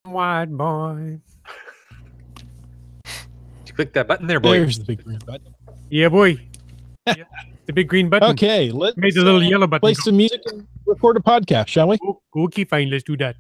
White boy. Did you click that button there, boy? There's the big green button. Yeah, boy. Yeah, the big green button. Okay, let's Made the little yellow button play go. some music and record a podcast, shall we? Okay, fine. Let's do that.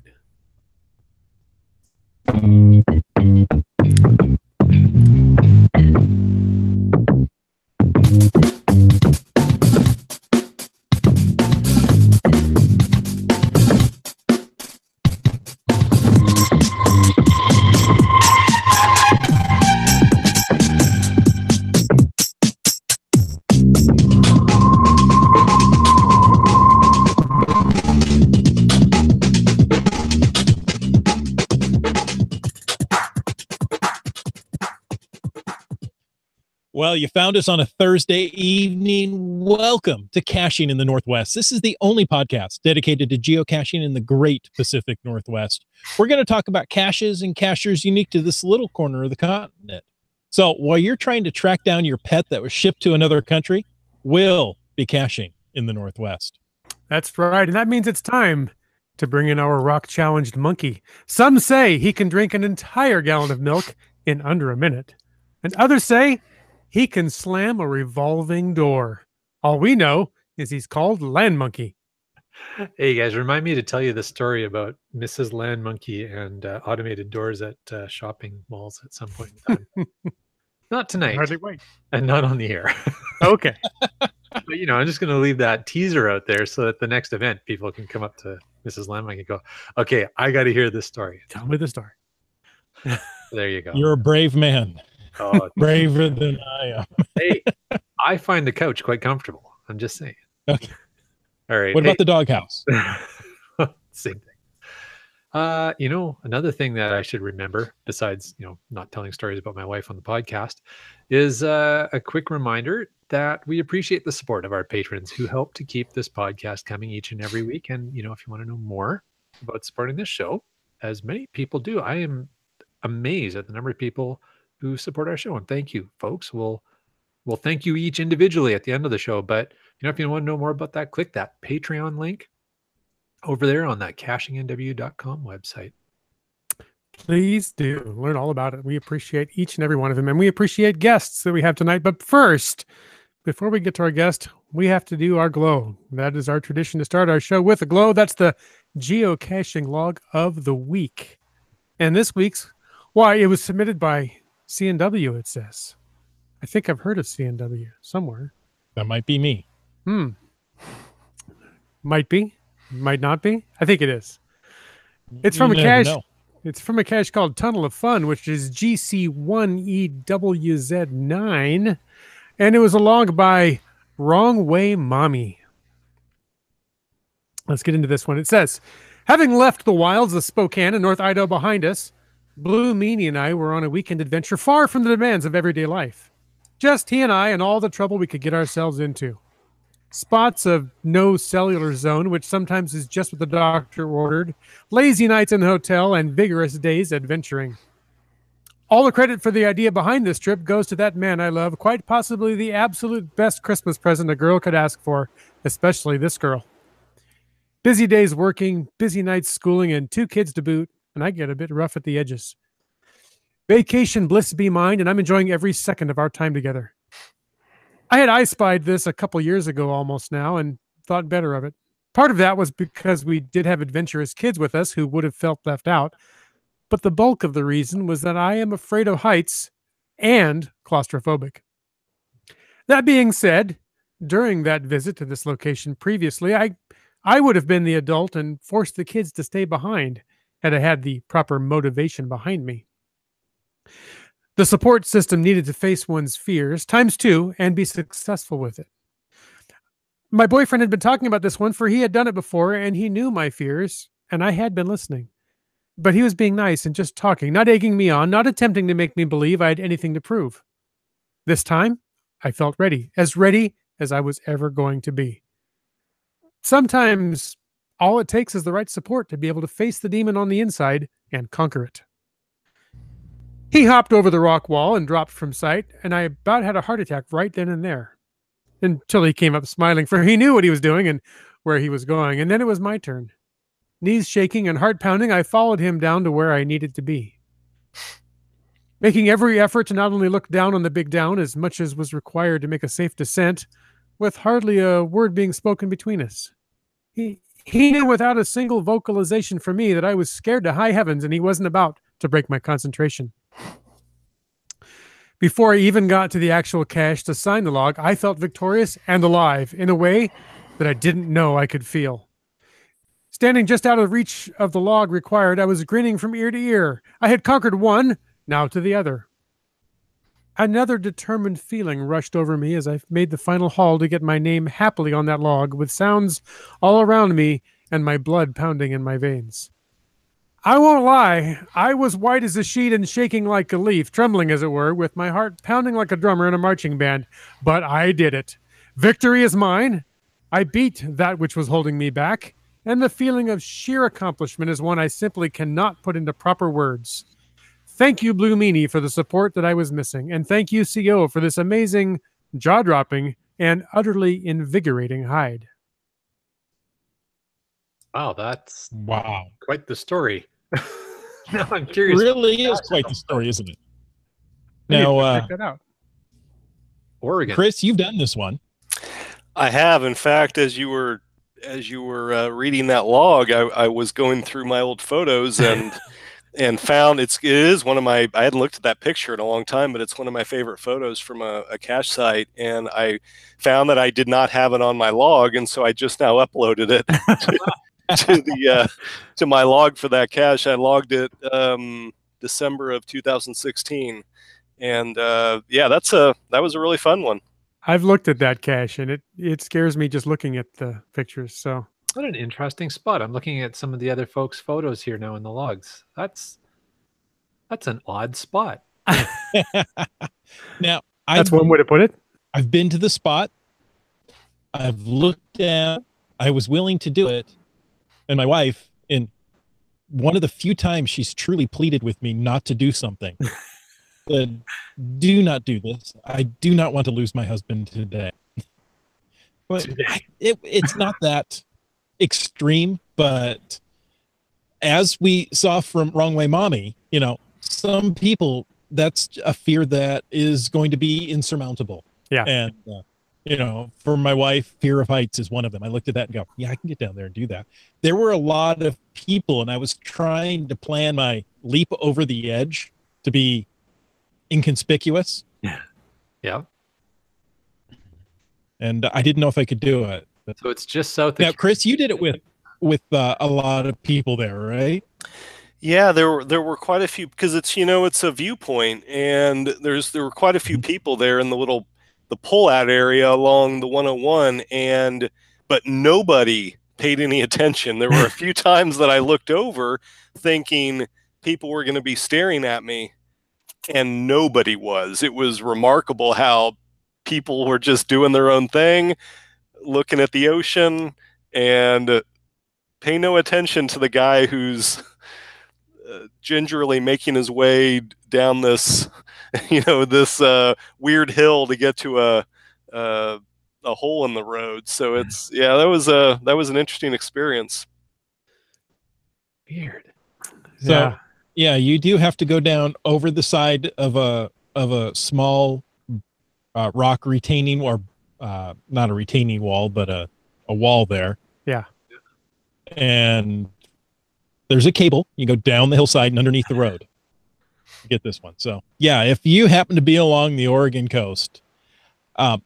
Well, you found us on a Thursday evening. Welcome to Caching in the Northwest. This is the only podcast dedicated to geocaching in the great Pacific Northwest. We're going to talk about caches and cachers unique to this little corner of the continent. So while you're trying to track down your pet that was shipped to another country, we'll be caching in the Northwest. That's right. And that means it's time to bring in our rock-challenged monkey. Some say he can drink an entire gallon of milk in under a minute. And others say he can slam a revolving door. All we know is he's called Land Monkey. Hey guys, remind me to tell you the story about Mrs. Land Monkey and automated doors at shopping malls at some point in time. Not tonight, Hardly wait. and not on the air. Okay. But I'm just going to leave that teaser out there so that the next event people can come up to Mrs. Land Monkey and go, "Okay, I got to hear this story." Tell me the story. There you go. You're a brave man. Oh, Braver than I am. hey, I find the couch quite comfortable. I'm just saying. Okay. All right. What about the doghouse? Same thing. Another thing that I should remember, besides, not telling stories about my wife on the podcast, is a quick reminder that we appreciate the support of our patrons who help to keep this podcast coming each and every week. And, if you want to know more about supporting this show, as many people do, I am amazed at the number of people who support our show. And thank you, folks. We'll thank you each individually at the end of the show. But, if you want to know more about that, click that Patreon link over there on that cachingnw.com website. Please do learn all about it. We appreciate each and every one of them, and we appreciate guests that we have tonight. But first, before we get to our guest, we have to do our glow. That is our tradition to start our show with a glow. That's the geocaching log of the week. And this week's, it was submitted by CNW, it says. I think I've heard of CNW somewhere. That might be me. Might be. Might not be. I think it is. It's from a cache. It's from a cache called Tunnel of Fun, which is GC1EWZ9, and it was a log by Wrong Way Mommy. Let's get into this one. It says, having left the wilds of Spokane and North Idaho behind us, Blue Meanie and I were on a weekend adventure far from the demands of everyday life. Just he and I and all the trouble we could get ourselves into. Spots of no cellular zone, which sometimes is just what the doctor ordered, lazy nights in the hotel, and vigorous days adventuring. All the credit for the idea behind this trip goes to that man I love, quite possibly the absolute best Christmas present a girl could ask for, especially this girl. Busy days working, busy nights schooling, and 2 kids to boot, and I get a bit rough at the edges. Vacation bliss be mine, and I'm enjoying every second of our time together. I had I-spied this a couple years ago almost now and thought better of it. Part of that was because we did have adventurous kids with us who would have felt left out, but the bulk of the reason was that I am afraid of heights and claustrophobic. That being said, during that visit to this location previously, I would have been the adult and forced the kids to stay behind had I had the proper motivation behind me. The support system needed to face one's fears times 2 and be successful with it. My boyfriend had been talking about this one, for he had done it before and he knew my fears and I had been listening. But he was being nice and just talking, not egging me on, not attempting to make me believe I had anything to prove. This time, I felt ready as I was ever going to be. Sometimes all it takes is the right support to be able to face the demon on the inside and conquer it. He hopped over the rock wall and dropped from sight, and I about had a heart attack right then and there. Until he came up smiling, for he knew what he was doing and where he was going, and then it was my turn. Knees shaking and heart pounding, I followed him down to where I needed to be, making every effort to not only look down on the big down as much as was required to make a safe descent, with hardly a word being spoken between us. He knew without a single vocalization from me that I was scared to high heavens and he wasn't about to break my concentration. Before I even got to the actual cache to sign the log, I felt victorious and alive in a way that I didn't know I could feel. Standing just out of reach of the log required, I was grinning from ear to ear. I had conquered one, now to the other. Another determined feeling rushed over me as I made the final haul to get my name happily on that log, with sounds all around me and my blood pounding in my veins. I won't lie, I was white as a sheet and shaking like a leaf, trembling as it were, with my heart pounding like a drummer in a marching band. But I did it. Victory is mine. I beat that which was holding me back, and the feeling of sheer accomplishment is one I simply cannot put into proper words. Thank you, Blue Meanie, for the support that I was missing, and thank you, CO, for this amazing, jaw-dropping, and utterly invigorating hide. Wow, that's Wow. quite the story. Now I'm curious. It really is quite the story, isn't it? I need to Now, check that out. Oregon. Chris, you've done this one. I have. In fact, as you were reading that log, I was going through my old photos and found it is one of my, I hadn't looked at that picture in a long time, but it's one of my favorite photos from a cache site. And I found that I did not have it on my log. And so I just now uploaded it to my log for that cache. I logged it December of 2016. And yeah, that was a really fun one. I've looked at that cache, and it scares me just looking at the pictures. So What an interesting spot. I'm looking at some of the other folks' photos here now in the logs. That's an odd spot. Now, that's one way to put it. I've been to the spot. I've looked down. I was willing to do it. And my wife, in one of the few times she's truly pleaded with me not to do something, said, do not do this. I do not want to lose my husband today. But it's not that extreme, but as we saw from Wrong Way Mommy, some people, that's a fear that is going to be insurmountable. Yeah. And, for my wife, fear of heights is one of them. I looked at that and go, yeah, I can get down there and do that. There were a lot of people, and I was trying to plan my leap over the edge to be inconspicuous. Yeah. And I didn't know if I could do it. But So it's just south now, of Chris, you did it with a lot of people there, right? Yeah, there were quite a few, because it's a viewpoint, and there were quite a few people there in the pull-out area along the 101, but nobody paid any attention. There were a few times that I looked over thinking people were going to be staring at me, and nobody was. It was remarkable how people were just doing their own thing, looking at the ocean, and pay no attention to the guy who's gingerly making his way down this, this weird hill to get to a hole in the road. So that was an interesting experience. weird. So, yeah, you do have to go down over the side of a small rock retaining, or not a retaining wall, but a wall there. Yeah. And there's a cable. You go down the hillside and underneath the road to get this one. So, yeah, if you happen to be along the Oregon coast,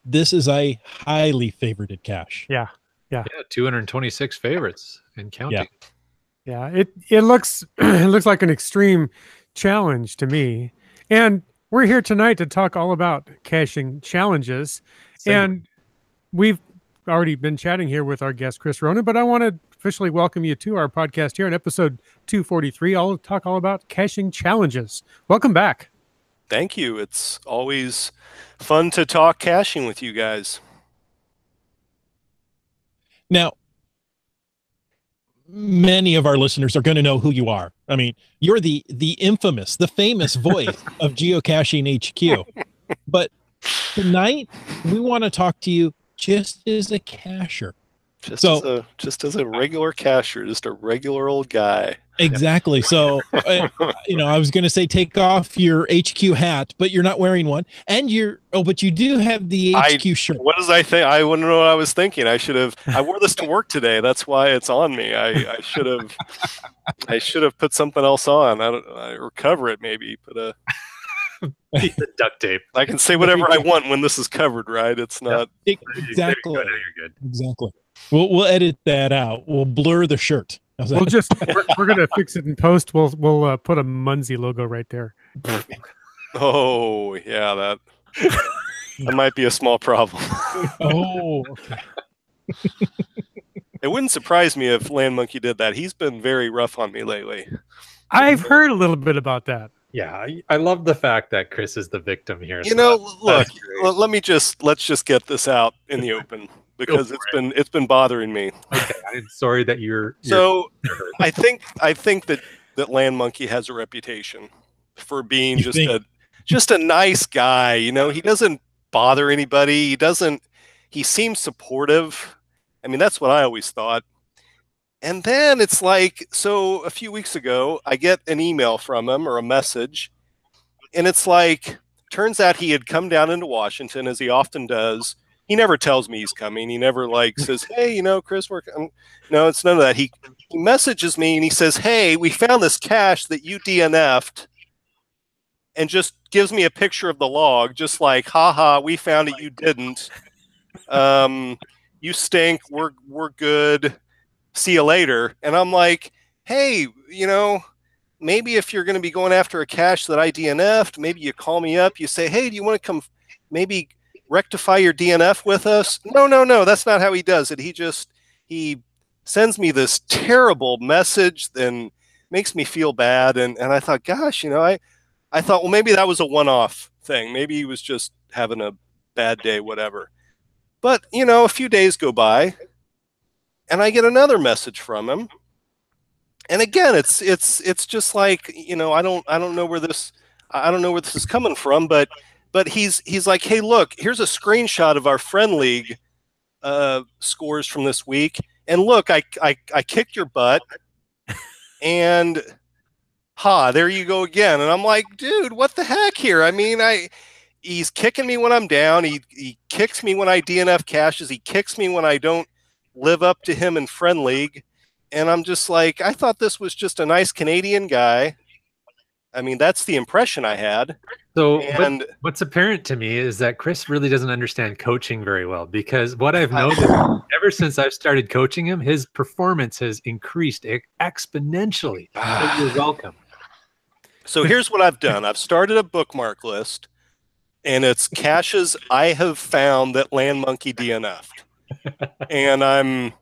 this is a highly favorited cache. Yeah. 226 favorites and counting. Yeah. It looks it looks like an extreme challenge to me. And we're here tonight to talk all about caching challenges. And we've already been chatting here with our guest, Chris Ronan, but I want to officially welcome you to our podcast here in episode 243. I'll talk all about caching challenges. Welcome back. Thank you. It's always fun to talk caching with you guys. Now, many of our listeners are going to know who you are. I mean, you're the infamous, the famous voice of Geocaching HQ. But tonight, we want to talk to you just as a cacher. Just as a regular cashier, just a regular old guy. Exactly. So, I was going to say take off your HQ hat, but you're not wearing one, and but you do have the HQ shirt. What does I think? I wouldn't know what I was thinking. I wore this to work today. That's why it's on me. I should have put something else on. Or cover it maybe. Put a piece of duct tape. I can say whatever I want when this is covered, right? It's not exactly. You're good. Exactly. We'll edit that out. We'll blur the shirt. We're gonna fix it in post. We'll put a Munzie logo right there. Oh yeah, that might be a small problem. Oh, okay. It wouldn't surprise me if Land Monkey did that. He's been very rough on me lately. I've heard a little bit about that. Yeah, I love the fact that Chris is the victim here. Look, let's just get this out in the open because it's been bothering me. Okay, I'm sorry that you're so I think that Land Monkey has a reputation for being just a nice guy. He doesn't bother anybody. He seems supportive. I mean, that's what I always thought. And then it's like, so a few weeks ago, I get an email from him or a message, and it's like, turns out he had come down into Washington, as he often does. He never tells me he's coming. He never says, hey, Chris, no, it's none of that. He messages me and he says, hey, we found this cache that you DNF'd, and just gives me a picture of the log, just like, haha, we found it, you didn't. You stink, we're good. See you later. And I'm like, hey, maybe if you're going to be going after a cache that I DNF'd, maybe you call me up. You say, hey, do you want to come maybe rectify your DNF with us? No. That's not how he does it. He sends me this terrible message and makes me feel bad. And I thought, gosh, I thought, well, maybe that was a one-off thing. Maybe he was just having a bad day, whatever. But, a few days go by, and I get another message from him, and again, it's just like, I don't know where this is coming from, but he's like, hey, look, here's a screenshot of our friend league scores from this week, and look, I kicked your butt, and there you go again, and I'm like, dude, what the heck here? I mean, he's kicking me when I'm down, he kicks me when I DNF caches, he kicks me when I don't live up to him in friend league, and I'm just like, I thought this was just a nice Canadian guy. I mean, that's the impression I had. So what's apparent to me is that Chris really doesn't understand coaching very well, because what I've noticed ever since I've started coaching him, his performance has increased exponentially. So you're welcome. So here's what I've done. I've started a bookmark list, and it's caches I have found that Land Monkey DNF'd. And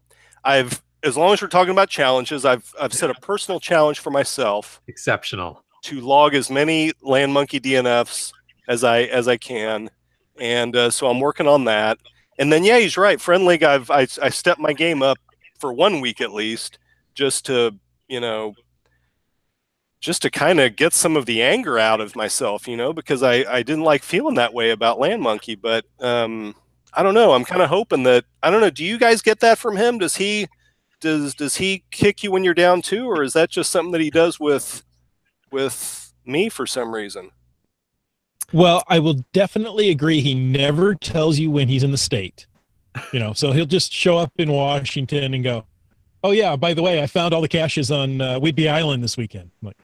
I've as long as we're talking about challenges, I've set a personal challenge for myself. Exceptional. To log as many Land Monkey DNFs as I can, and so I'm working on that. And then yeah, he's right. Friend League, I stepped my game up for 1 week at least, just to kind of get some of the anger out of myself, because I didn't like feeling that way about Land Monkey. But I don't know. I'm kind of hoping that, I don't know. Do you guys get that from him? Does he kick you when you're down too, or is that just something that he does with me for some reason? Well, I will definitely agree. He never tells you when he's in the state, so he'll just show up in Washington and go, oh yeah, by the way, I found all the caches on Whidbey Island this weekend. I'm like,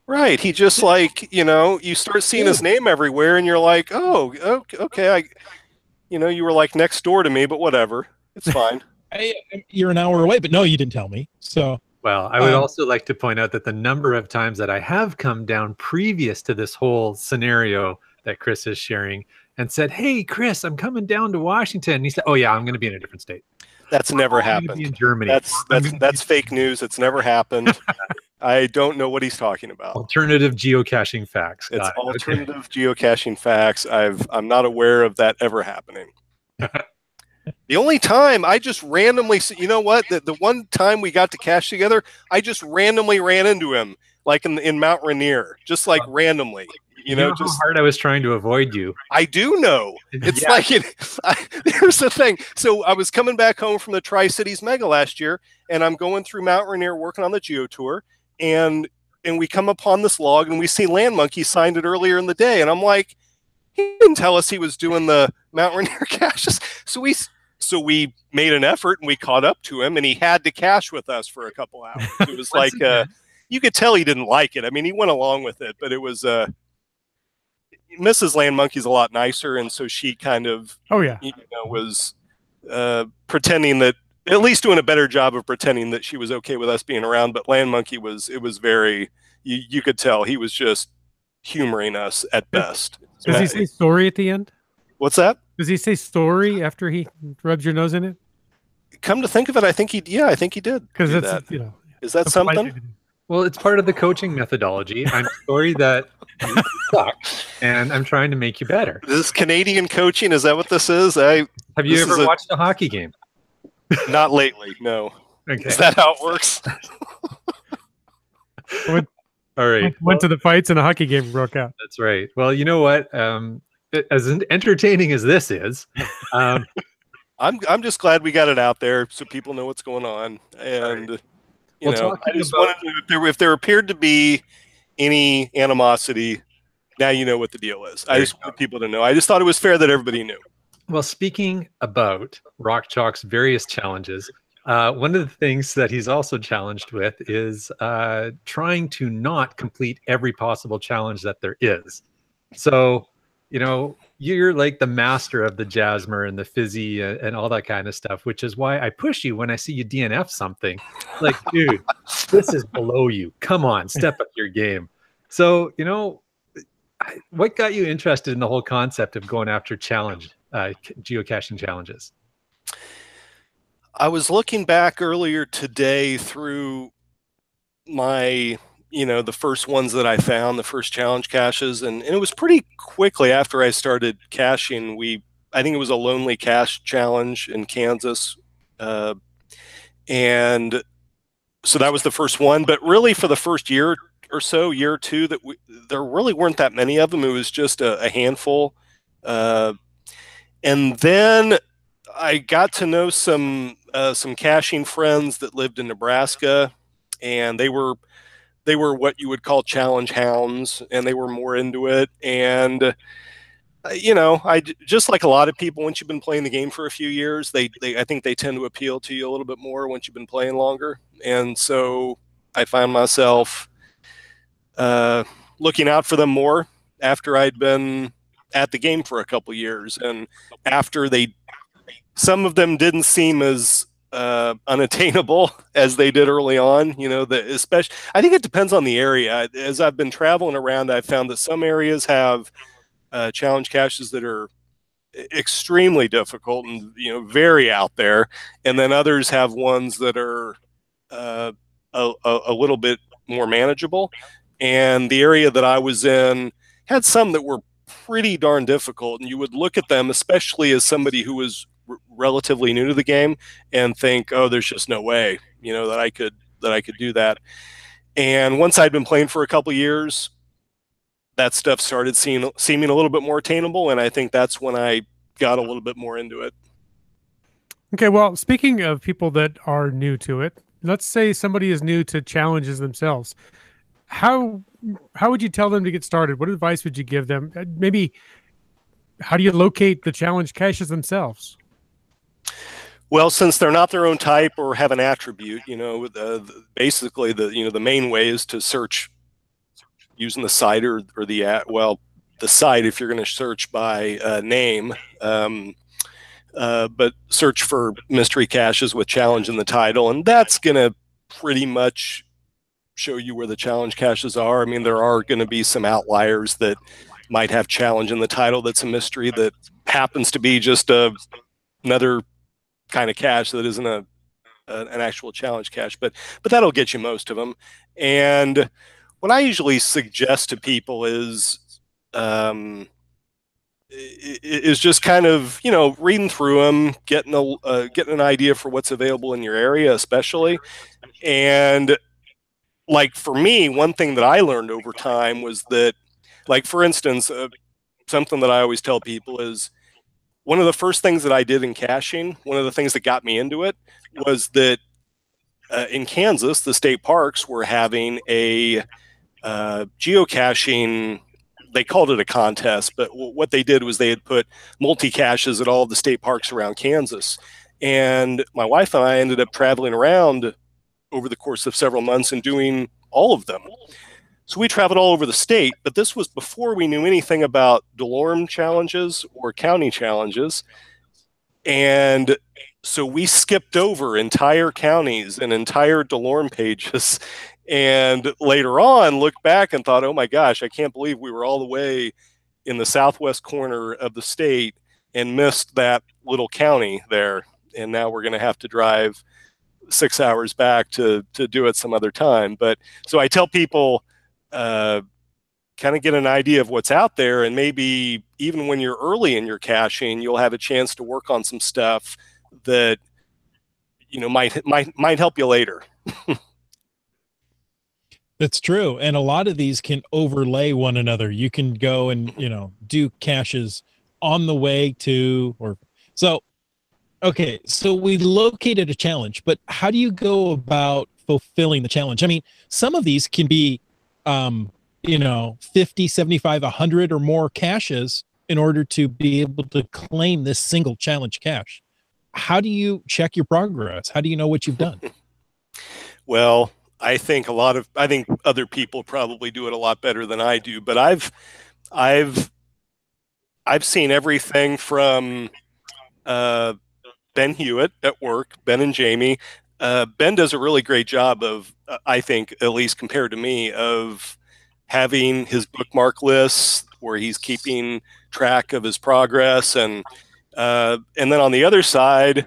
right. He just you start seeing his name everywhere and you're like, oh, okay. You were like next door to me, but whatever. It's fine. You're an hour away, but no, you didn't tell me. So, well, I would also like to point out that the number of times that I have come down previous to this whole scenario that Chris is sharing and said, hey, Chris, I'm coming down to Washington. And he said, oh yeah, I'm going to be in a different state. That's never happened. In Germany. That's fake news. It's never happened. I don't know what he's talking about. Alternative geocaching facts. It's alternative geocaching facts. I'm not aware of that ever happening. The only time I just randomly, the one time we got to cache together, I just randomly ran into him, like in Mount Rainier, just like randomly. You know, how just hard I was trying to avoid you. I do know. It's Yeah. like here's the thing. So I was coming back home from the Tri-Cities Mega last year, and I'm going through Mount Rainier working on the Geo Tour, and we come upon this log, and we see Land Monkey signed it earlier in the day, and I'm like, he didn't tell us he was doing the Mount Rainier caches. So we made an effort, and we caught up to him, and he had to cache with us for a couple hours. It was like you could tell he didn't like it. I mean, he went along with it, but it was Mrs. Land Monkey's a lot nicer, and so she kind of was pretending that, at least doing a better job of pretending that she was okay with us being around. But Land Monkey was very, you could tell he was just humoring us at best. Does he say sorry at the end? What's that? Does he say sorry after he rubs your nose in it? Come to think of it, I think he did. Because do that's that. Is that something? Well, it's part of the coaching methodology. I'm sorry that you suck, and I'm trying to make you better. This is Canadian coaching. Is that what this is? Have you ever watched a hockey game? Not lately, no. Okay. Is that how it works? All right. Went to the fights and a hockey game broke out. That's right. Well, you know what? As entertaining as this is, I'm just glad we got it out there so people know what's going on. And you know, I just wanted to, if there appeared to be any animosity, now you know what the deal is. I just want people to know. I just thought it was fair that everybody knew. Well, speaking about Rock Chalk's various challenges, one of the things that he's also challenged with is trying to not complete every possible challenge that there is. So, you know, you're like the master of the Jasmer and the Fizzy and all that kind of stuff, which is why I push you when I see you DNF something. Like, dude, this is below you. Come on, step up your game. So, you know, what got you interested in the whole concept of going after geocaching challenges? I was looking back earlier today through my, the first ones that I found, the first challenge caches, and it was pretty quickly after I started caching. I think it was a Lonely Cache challenge in Kansas, and so that was the first one. But really, for the first year or so, year or two, there really weren't that many of them. It was just a handful, and then I got to know some caching friends that lived in Nebraska, and they were what you would call challenge hounds, and they were more into it. And I just, like a lot of people, once you've been playing the game for a few years, I think they tend to appeal to you a little bit more once you've been playing longer. And so I found myself looking out for them more after I'd been at the game for a couple years, and after some of them didn't seem as unattainable as they did early on. Especially, I think it depends on the area. As I've been traveling around, I've found that some areas have challenge caches that are extremely difficult and very out there, and then others have ones that are a little bit more manageable. And the area that I was in had some that were pretty darn difficult, and you would look at them, especially as somebody who was relatively new to the game, and think, oh, there's just no way that I could do that. And once I'd been playing for a couple years, that stuff started seeming a little bit more attainable, and I think that's when I got a little bit more into it. Okay, well, speaking of people that are new to it, let's say somebody is new to challenges themselves. How would you tell them to get started? What advice would you give them? Maybe how do you locate the challenge caches themselves? Well, since they're not their own type or have an attribute, basically the main way is to search using the site or the site if you're going to search by name, but search for mystery caches with challenge in the title, and that's going to pretty much show you where the challenge caches are. I mean, there are going to be some outliers that might have challenge in the title that's a mystery that happens to be just another kind of cache that isn't an actual challenge cache, but that'll get you most of them. And what I usually suggest to people is just kind of reading through them, getting an idea for what's available in your area, especially. And like for me, one thing that I learned over time was that like for instance, something that I always tell people is one of the first things that I did in caching, one of the things that got me into it was that in Kansas, the state parks were having a geocaching. They called it a contest, but what they did was they had put multi-caches at all of the state parks around Kansas. And my wife and I ended up traveling around over the course of several months and doing all of them. So we traveled all over the state, but this was before we knew anything about DeLorme challenges or county challenges. And so we skipped over entire counties and entire DeLorme pages. And later on, looked back and thought, oh my gosh, I can't believe we were all the way in the southwest corner of the state and missed that little county there. And now we're going to have to drive 6 hours back to do it some other time. But so I tell people, kind of get an idea of what's out there, and maybe even when you're early in your caching, you'll have a chance to work on some stuff that might help you later. That's true. And a lot of these can overlay one another. You can go and, do caches on the way to, okay. So we located a challenge, but how do you go about fulfilling the challenge? I mean, some of these can be, 50, 75, 100 or more caches in order to be able to claim this single challenge cache. How do you check your progress? How do you know what you've done? Well, I think other people probably do it a lot better than I do, but I've seen everything from Ben Hewitt at work, Ben and Jamie. Ben does a really great job of, I think, at least compared to me, of having his bookmark lists where he's keeping track of his progress, and then on the other side,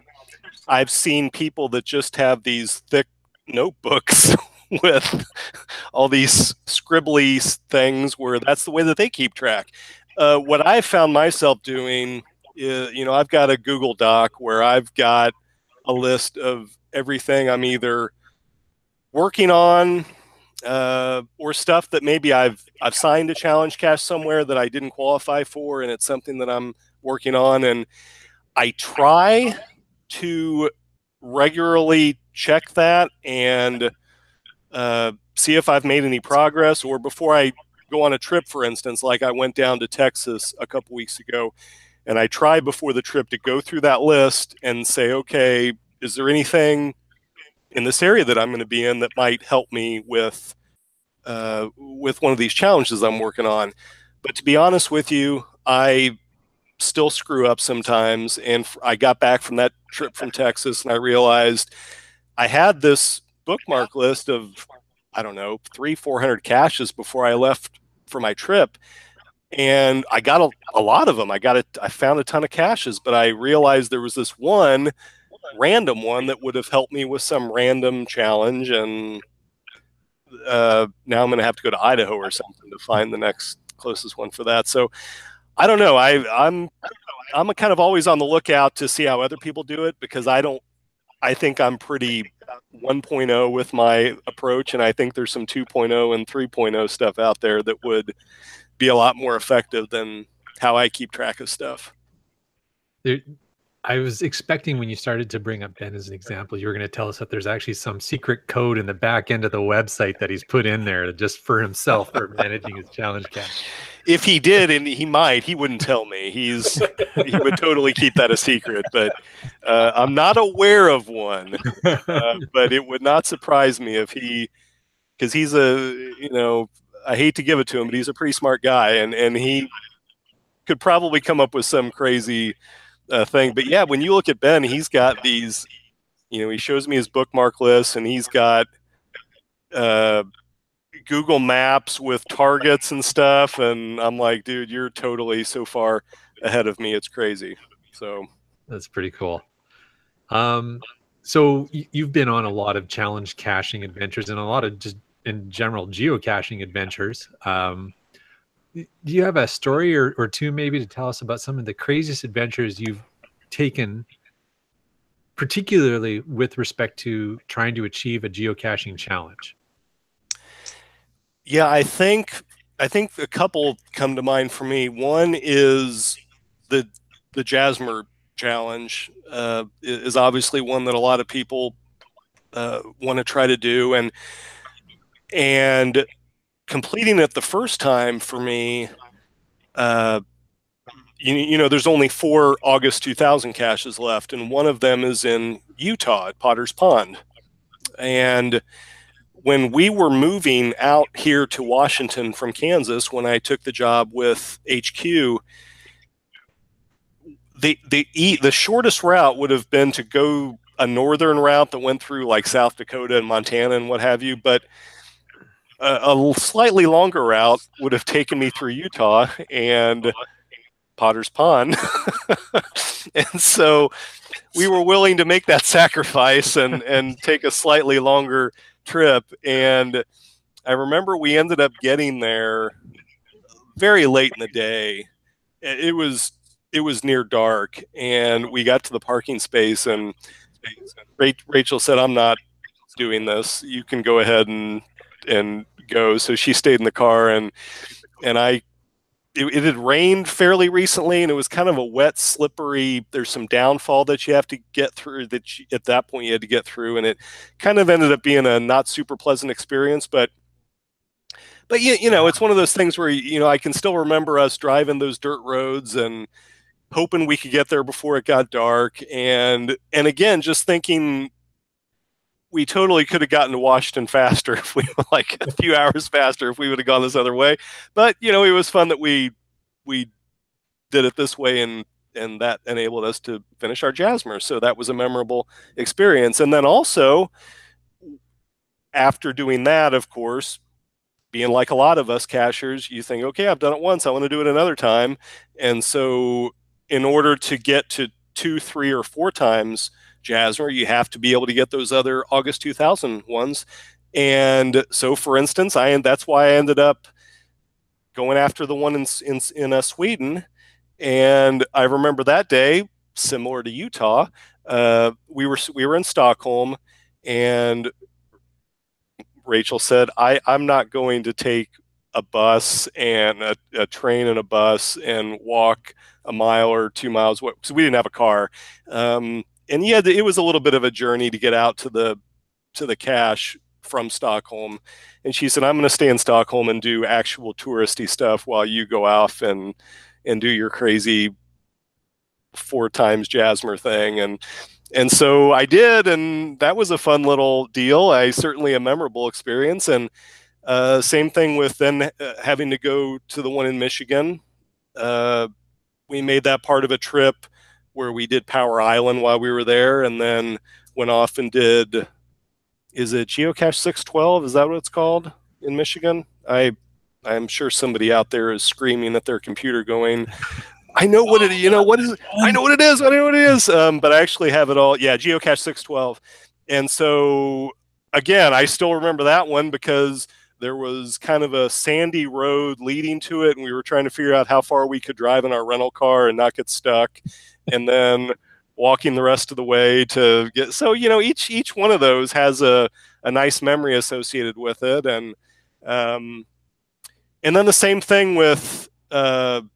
I've seen people that just have these thick notebooks with all these scribbly things where that's the way that they keep track. What I found myself doing is, I've got a Google Doc where I've got a list of everything I'm either working on or stuff that maybe I've signed a challenge cache somewhere that I didn't qualify for, and it's something that I'm working on, and I try to regularly check that and see if I've made any progress, or before I go on a trip, for instance, like I went down to Texas a couple weeks ago, and I try before the trip to go through that list and say, okay, is there anything in this area that I'm going to be in that might help me with one of these challenges I'm working on? But to be honest with you, I still screw up sometimes. And I got back from that trip from Texas and I realized I had this bookmark list of, I don't know, 300-400 caches before I left for my trip. And I got a lot of them. I found a ton of caches, but I realized there was this one random one that would have helped me with some random challenge. And now I'm going to have to go to Idaho or something to find the next closest one for that. So I don't know. I'm kind of always on the lookout to see how other people do it, because I think I'm pretty 1.0 with my approach, and I think there's some 2.0 and 3.0 stuff out there that would be a lot more effective than how I keep track of stuff. I was expecting when you started to bring up Ben as an example, you were going to tell us that there's actually some secret code in the back end of the website that he's put in there just for himself for managing his challenge cache. If he did, and he wouldn't tell me. He would totally keep that a secret, but I'm not aware of one. But it would not surprise me if because he's I hate to give it to him, but he's a pretty smart guy, and he could probably come up with some crazy thing. But yeah, when you look at Ben, he's got these, he shows me his bookmark list, and he's got Google Maps with targets and stuff, and I'm like, dude, you're totally so far ahead of me, it's crazy. So that's pretty cool. So you've been on a lot of challenge caching adventures and a lot of just in general geocaching adventures. Do you have a story or two maybe to tell us about some of the craziest adventures you've taken, particularly with respect to trying to achieve a geocaching challenge? Yeah, I think I think a couple come to mind for me. One is the Jasmer challenge is obviously one that a lot of people want to try to do, and completing it the first time for me. You know, there's only 4 August 2000 caches left, and one of them is in Utah at Potter's Pond. And when we were moving out here to Washington from Kansas, when I took the job with HQ, the shortest route would have been to go a northern route that went through like South Dakota and Montana and what have you, but a slightly longer route would have taken me through Utah and Potter's Pond. And so we were willing to make that sacrifice and take a slightly longer trip. And I remember we ended up getting there very late in the day. It was near dark, and we got to the parking space, and Rachel said, "I'm not doing this. You can go ahead and go." So she stayed in the car, and it had rained fairly recently, and it was kind of a wet, slippery. There's some downfall that you have to get through. At that point you had to get through, and it kind of ended up being a not super pleasant experience. But you know, it's one of those things where, you know, I can still remember us driving those dirt roads and hoping we could get there before it got dark, and again, just thinking we totally could have gotten to Washington faster if we were like a few hours faster if we would have gone this other way. But, you know, it was fun that we did it this way, and that enabled us to finish our Jasmer. So that was a memorable experience. And then also, after doing that, of course, being like a lot of us cachers, you think, okay, I've done it once, I want to do it another time. And so in order to get to 2, 3, or 4 times Jasmer, you have to be able to get those other August 2000 ones. And so, for instance, that's why I ended up going after the one in Sweden. And I remember that day, similar to Utah, we were in Stockholm, and Rachel said, I'm not going to take a bus and a train and a bus and walk a mile or 2 miles, because we didn't have a car. And yeah, it was a little bit of a journey to get out to the cache from Stockholm. And she said, I'm going to stay in Stockholm and do actual touristy stuff while you go off and do your crazy 4 times Jasmer thing. And so I did, and that was a fun little deal. Certainly a memorable experience. And same thing with then having to go to the one in Michigan. We made that part of a trip where we did Power Island while we were there, and then went off and did, is it Geocache 612? Is that what it's called in Michigan? I'm sure somebody out there is screaming at their computer going, I know what it is, you know, what is it? I know what it is, I know what it is. But I actually have it all. Yeah, Geocache 612. And so, again, I still remember that one because there was kind of a sandy road leading to it, and we were trying to figure out how far we could drive in our rental car and not get stuck. And then walking the rest of the way to get, so, you know, each one of those has a nice memory associated with it. And then the same thing with, you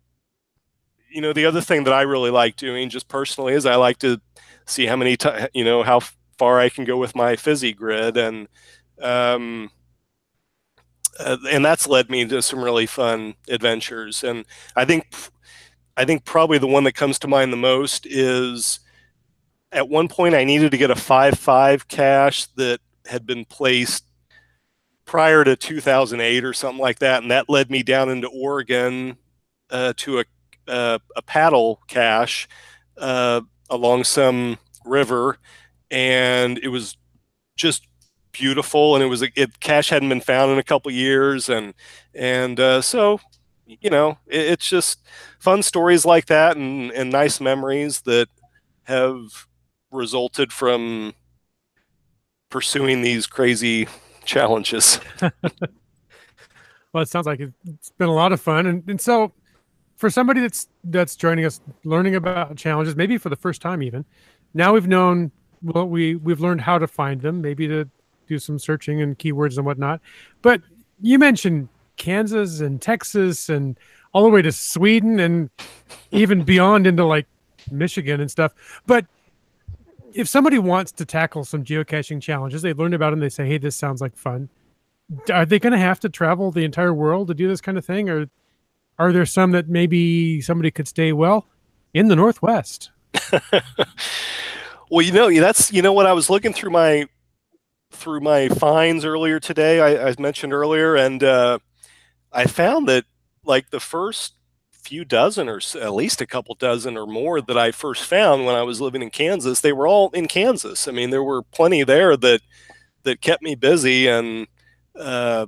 know, the other thing that I really like doing just personally is I like to see how many you know, how far I can go with my fizzy grid. And that's led me to some really fun adventures. And I think probably the one that comes to mind the most is, at one point I needed to get a 5.5 cache that had been placed prior to 2008 or something like that, and that led me down into Oregon to a paddle cache along some river, and it was just beautiful, and cache hadn't been found in a couple years, and so, you know, it's just fun stories like that, and nice memories that have resulted from pursuing these crazy challenges. Well, it sounds like it's been a lot of fun. And so for somebody that's joining us, learning about challenges, maybe for the first time even, now we've known, well, we've learned how to find them, maybe to do some searching and keywords and whatnot. But you mentioned Kansas and Texas and all the way to Sweden and even beyond into like Michigan and stuff. But if somebody wants to tackle some geocaching challenges, they learn about them, they say, hey, this sounds like fun. Are they going to have to travel the entire world to do this kind of thing? Or are there some that maybe somebody could stay, well, in the Northwest? Well, that's what I was looking through my finds earlier today. I mentioned earlier, and I found that like the first few dozen, or at least a couple dozen or more, that I first found when I was living in Kansas, they were all in Kansas. I mean, there were plenty there that kept me busy, and I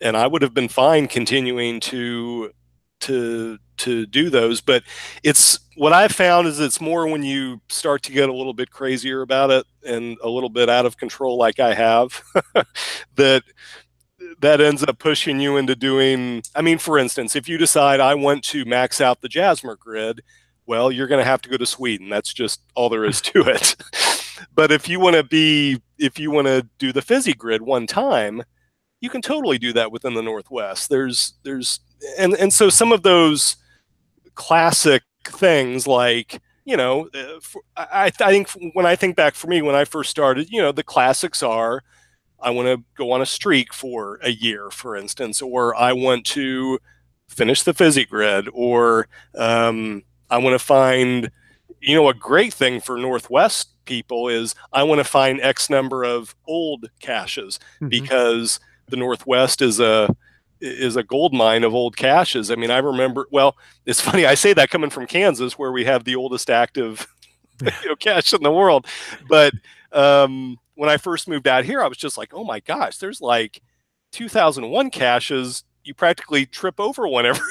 would have been fine continuing to do those. But it's what I've found is it's more when you start to get a little bit crazier about it and a little bit out of control, like I have, that ends up pushing you into doing. I mean, for instance, if you decide I want to max out the Jasmer grid, well, you're going to have to go to Sweden. That's just all there is to it. But if you want to do the Fizzy grid one time, you can totally do that within the Northwest. And so some of those classic things, like, I think when I think back for me, when I first started, the classics are, I want to go on a streak for a year, for instance, or I want to finish the Fizzy grid, or I want to find, a great thing for Northwest people is I want to find X number of old caches, because the Northwest is a gold mine of old caches. I mean, I remember, well, it's funny, I say that coming from Kansas, where we have the oldest active cache in the world. But when I first moved out here, I was just like, oh my gosh, there's like 2001 caches. You practically trip over one every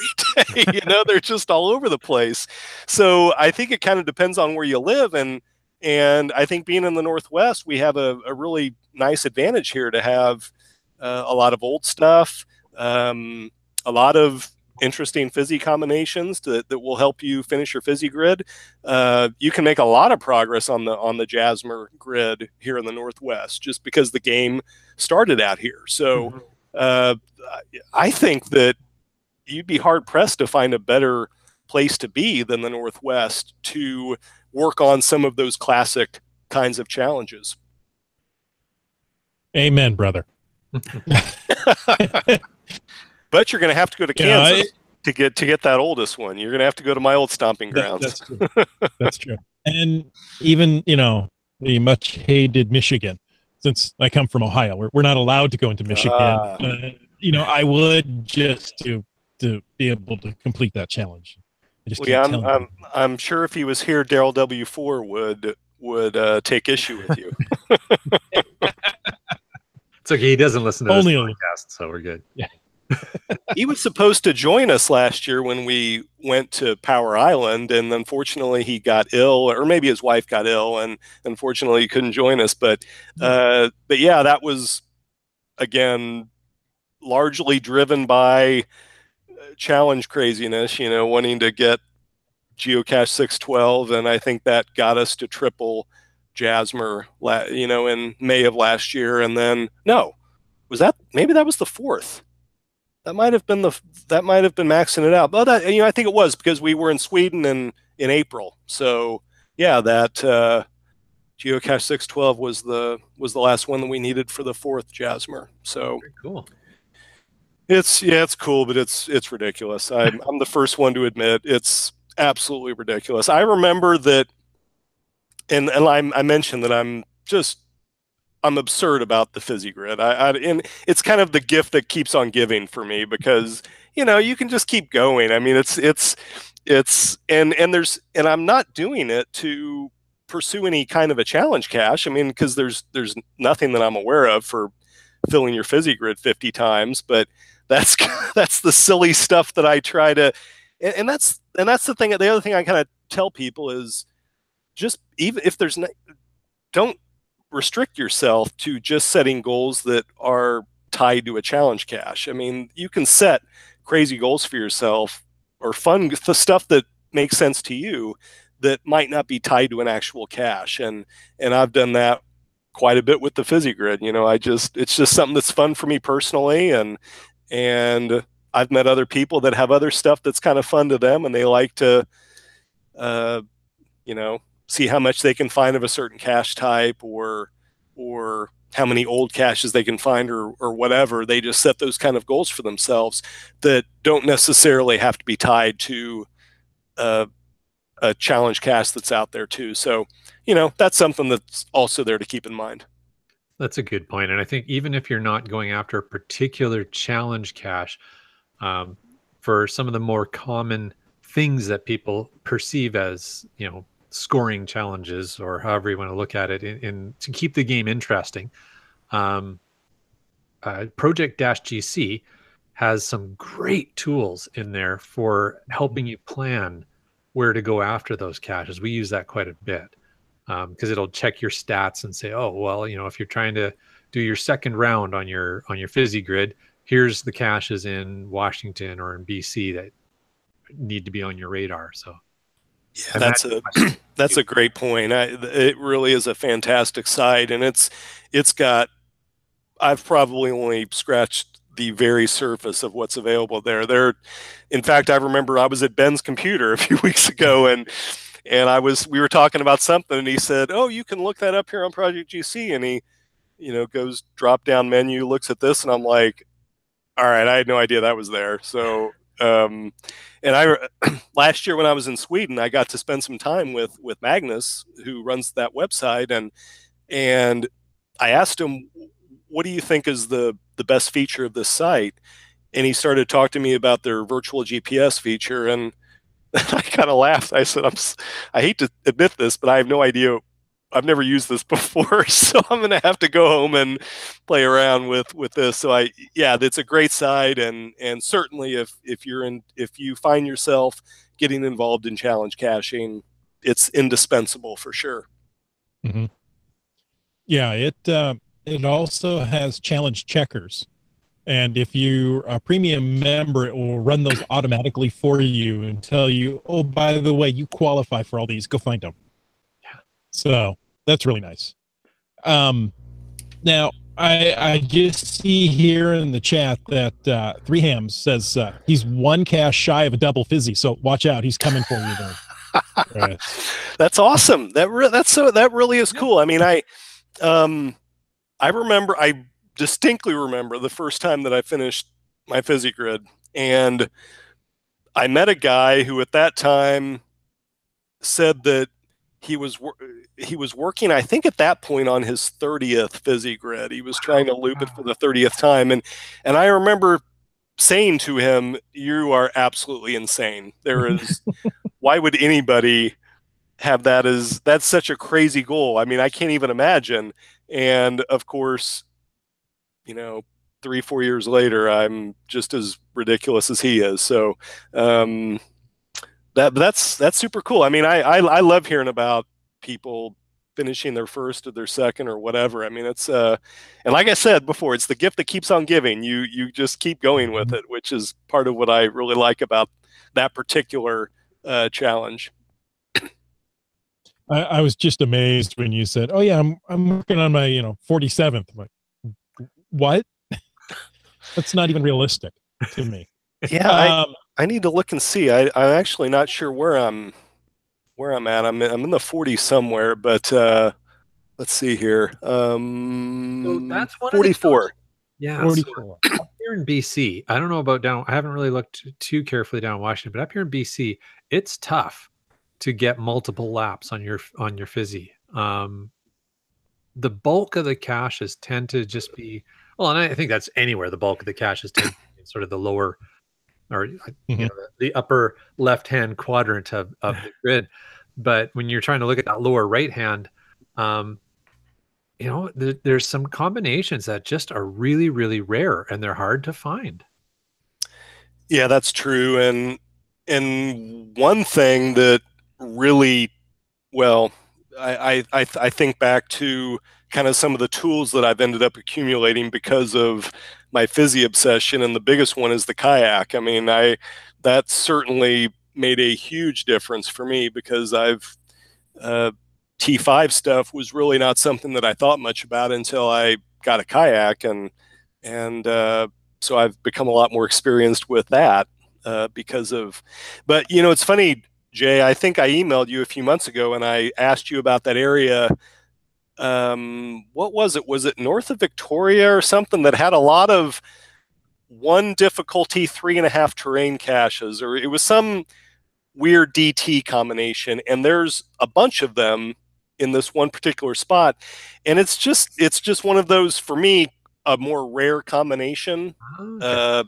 day. They're just all over the place. So I think it kind of depends on where you live. And I think being in the Northwest, we have a really nice advantage here to have a lot of old stuff, a lot of interesting Fizzy combinations that will help you finish your Fizzy grid. You can make a lot of progress on the Jasmer grid here in the Northwest, just because the game started out here. So I think that you'd be hard pressed to find a better place to be than the Northwest to work on some of those classic kinds of challenges. Amen, brother. But you're going to have to go to Kansas to get that oldest one. You're going to have to go to my old stomping grounds. That's true. That's true. And even, the much hated Michigan, since I come from Ohio, we're not allowed to go into Michigan. I would, just to be able to complete that challenge. I'm sure if he was here, Daryl W4 would take issue with you. It's okay. He doesn't listen to this Only podcast, so we're good. Yeah. He was supposed to join us last year when we went to Power Island, and unfortunately he got ill, or maybe his wife got ill, and unfortunately he couldn't join us. But yeah, that was, again, largely driven by challenge craziness, wanting to get Geocache 612, and I think that got us to triple Jasmer, in May of last year. And then maybe that was the fourth. That might have been maxing it out. But I think it was, because we were in Sweden in April. So yeah, that Geocache 612 was the last one that we needed for the fourth Jasmer. So very cool. It's cool, but it's ridiculous. I'm the first one to admit it's absolutely ridiculous. I remember that, and I mentioned that I'm absurd about the Fizzy grid. And it's kind of the gift that keeps on giving for me, because you can just keep going. I mean, and I'm not doing it to pursue any kind of a challenge cache. I mean, because there's nothing that I'm aware of for filling your Fizzy grid 50 times, but that's the silly stuff that I try to, and that's the thing. The other thing I kind of tell people is, just, even if don't restrict yourself to just setting goals that are tied to a challenge cache. I mean, you can set crazy goals for yourself, or fun stuff that makes sense to you that might not be tied to an actual cache. And I've done that quite a bit with the Fizzy grid. It's just something that's fun for me personally. And And I've met other people that have other stuff that's kind of fun to them, and they like to, you know, see how much they can find of a certain cache type, or how many old caches they can find, or whatever. They just set those kind of goals for themselves that don't necessarily have to be tied to a challenge cache that's out there too. So, that's something that's also there to keep in mind. That's a good point. And I think even if you're not going after a particular challenge cache, for some of the more common things that people perceive as, scoring challenges, or however you want to look at it, in to keep the game interesting, Project-GC has some great tools in there for helping you plan where to go after those caches. We use that quite a bit, because it'll check your stats and say, oh, well, if you're trying to do your second round on your fizzy grid, here's the caches in Washington or in BC that need to be on your radar. So yeah, that's a great point. It really is a fantastic site, and I've probably only scratched the very surface of what's available there. In fact, I remember I was at Ben's computer a few weeks ago, and we were talking about something, and he said, "Oh, you can look that up here on Project-GC," and he, goes drop down menu, looks at this, and I'm like, all right, I had no idea that was there. So, and last year when I was in Sweden, I got to spend some time with Magnus, who runs that website, and I asked him, what do you think is the best feature of this site? And he started talking to me about their virtual GPS feature, and I kind of laughed. I said, I hate to admit this, but I have no idea. I've never used this before, so I'm going to have to go home and play around with this. So it's a great site, and certainly if you find yourself getting involved in challenge caching, it's indispensable for sure. Mm-hmm. Yeah, it also has challenge checkers. And if you're a premium member, it will run those automatically for you and tell you, oh, by the way, you qualify for all these. Go find them. Yeah. So that's really nice. Now, I just see here in the chat that Three Hams says he's one cache shy of a double fizzy. So watch out. He's coming for you there. Right. That's awesome. That really is cool. I mean, I distinctly remember the first time that I finished my fizzy grid, and I met a guy who at that time said that he was working, I think at that point, on his 30th fizzy grid. He was trying to loop it for the 30th time, and I remember saying to him, "You are absolutely insane. Why would anybody have that? That's such a crazy goal. I mean, I can't even imagine." And of course, 3-4 years later, I'm just as ridiculous as he is. So that's super cool. I mean, I love hearing about people finishing their first or their second or whatever. I mean, it's and like I said before, it's the gift that keeps on giving. You just keep going with it, which is part of what I really like about that particular challenge. I was just amazed when you said, "Oh yeah, I'm working on my 47th." I'm like, what? That's not even realistic to me. Yeah, I need to look and see. I'm actually not sure where I'm at. I'm in the 40s somewhere, but let's see here. So that's one 44. Yeah, 44. So up here in BC, I don't know about down. I haven't really looked too carefully down in Washington, but up here in BC, it's tough to get multiple laps on your fizzy. The bulk of the caches tend to just be, well, and I think that's anywhere. The bulk of the caches tend to be sort of the lower, or the upper left-hand quadrant of the grid. But when you're trying to look at that lower right-hand, there's some combinations that just are really, really rare, and they're hard to find. Yeah, that's true. And one thing that really, well, I think back to kind of some of the tools that I've ended up accumulating because of my fizzy obsession, and the biggest one is the kayak. I mean, that certainly made a huge difference for me, because T5 stuff was really not something that I thought much about until I got a kayak, and so I've become a lot more experienced with that because of. But it's funny, Jay. I think I emailed you a few months ago, and I asked you about that area. What was it? Was it north of Victoria or something that had a lot of 1 difficulty 3.5 terrain caches, or it was some weird DT combination, and there's a bunch of them in this one particular spot, and it's just one of those, for me, a more rare combination. Okay.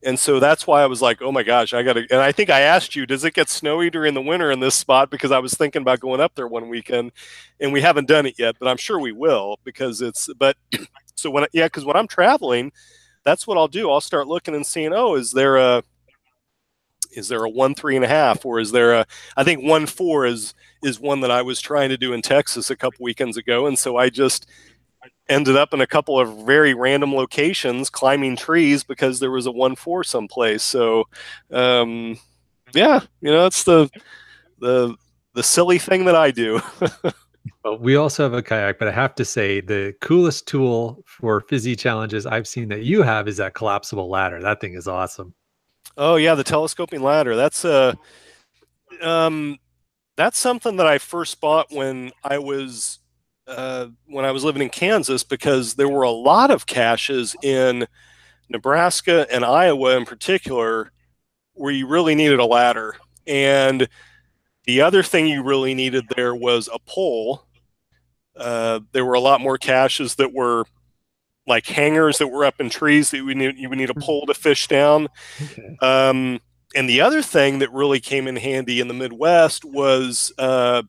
And so that's why I was like, oh my gosh, and I think I asked you, does it get snowy during the winter in this spot? Because I was thinking about going up there one weekend, and we haven't done it yet, but I'm sure we will, because so because when I'm traveling, that's what I'll do. I'll start looking and seeing, oh, is there a 1 3.5, or is there I think 1 4 is one that I was trying to do in Texas a couple weekends ago, and so I just ended up in a couple of very random locations climbing trees because there was a 1 4 someplace. So it's the silly thing that I do. Well, we also have a kayak, but I have to say the coolest tool for fizzy challenges I've seen that you have is that collapsible ladder. That thing is awesome. Oh yeah, the telescoping ladder. That's something that I first bought when I was living in Kansas, because there were a lot of caches in Nebraska and Iowa in particular where you really needed a ladder. And the other thing you really needed there was a pole. There were a lot more caches that were like hangers that were up in trees that you would need a pole to fish down. Okay. And the other thing that really came in handy in the Midwest was what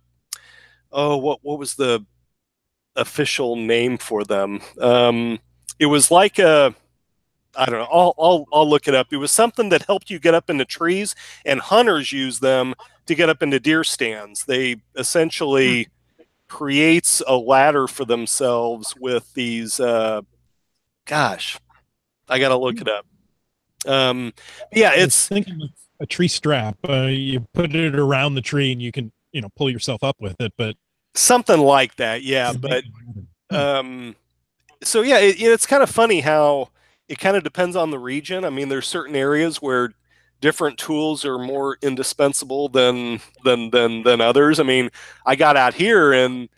was the official name for them? It was like I don't know. I'll look it up. It was something that helped you get up into trees, and hunters use them to get up into deer stands. They essentially creates a ladder for themselves with these. Gosh, I gotta look it up. It's thinking of a tree strap. You put it around the tree, and you can pull yourself up with it. But something like that, yeah. But so yeah, it's kind of funny how it kind of depends on the region. I mean, there's certain areas where different tools are more indispensable than others. I mean, I got out here and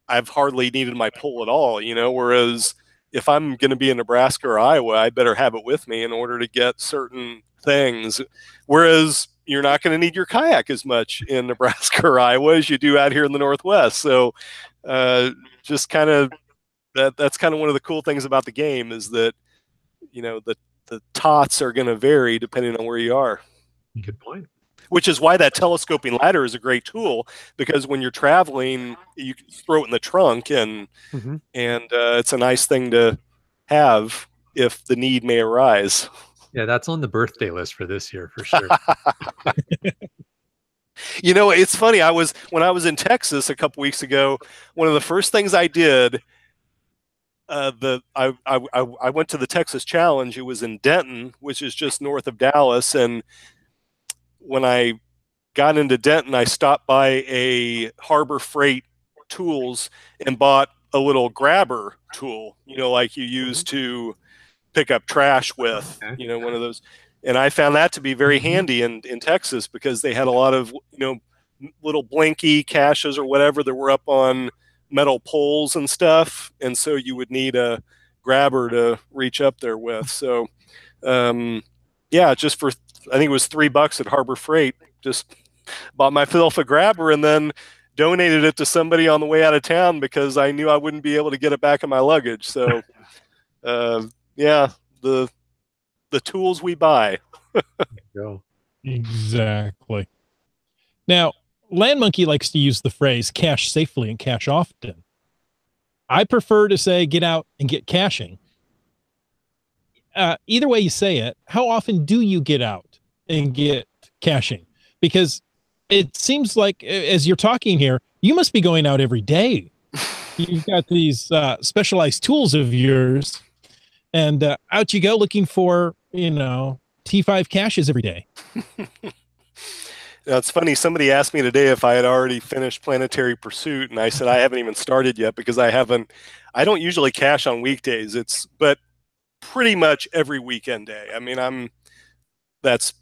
I've hardly needed my pole at all, whereas if I'm going to be in Nebraska or Iowa, I better have it with me in order to get certain things. Whereas you're not going to need your kayak as much in Nebraska or Iowa as you do out here in the Northwest. So just kind of that's kind of one of the cool things about the game, is that the tots are going to vary depending on where you are. Good point. Which is why that telescoping ladder is a great tool, because when you're traveling, you can throw it in the trunk, and it's a nice thing to have if the need may arise. Yeah, that's on the birthday list for this year for sure. It's funny. When I was in Texas a couple weeks ago, one of the first things I did. I went to the Texas Challenge. It was in Denton, which is just north of Dallas. And when I got into Denton, I stopped by a Harbor Freight Tools and bought a little grabber tool, like you use to pick up trash with, one of those. And I found that to be very handy in Texas, because they had a lot of, little blinky caches or whatever that were up on metal poles and stuff, and so you would need a grabber to reach up there with. So just for, I think it was $3 at Harbor Freight, just bought myself a grabber and then donated it to somebody on the way out of town, because I knew I wouldn't be able to get it back in my luggage. So the tools we buy. Exactly. Now, Land Monkey likes to use the phrase cache safely and cache often. I prefer to say get out and get caching. Either way you say it, how often do you get out and get caching? Because it seems like, as you're talking here, you must be going out every day. You've got these specialized tools of yours, and out you go looking for, T5 caches every day. It's funny. Somebody asked me today if I had already finished Planetary Pursuit, and I said I haven't even started yet, because I don't usually cache on weekdays. But pretty much every weekend day. I mean, that's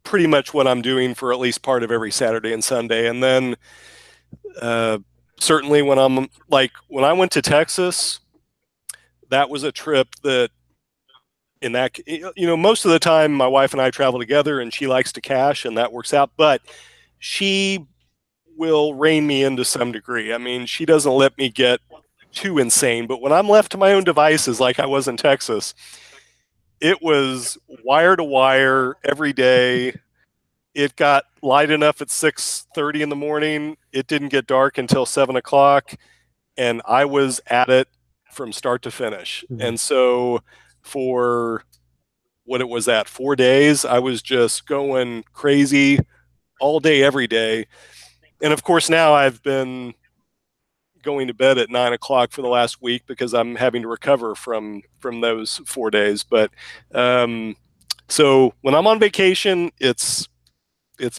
pretty much what I'm doing for at least part of every Saturday and Sunday. And then certainly when I went to Texas, that was a trip that most of the time my wife and I travel together, and she likes to cache, and that works out. But she will rein me in to some degree. I mean, she doesn't let me get too insane, but when I'm left to my own devices, like I was in Texas, it was wire to wire every day. It got light enough at 6:30 in the morning. It didn't get dark until 7 o'clock, and I was at it from start to finish. Mm-hmm. And so for what it was 4 days, I was just going crazy all day, every day. And of course, now I've been going to bed at 9 o'clock for the last week because I'm having to recover from those 4 days. But so when I'm on vacation, it's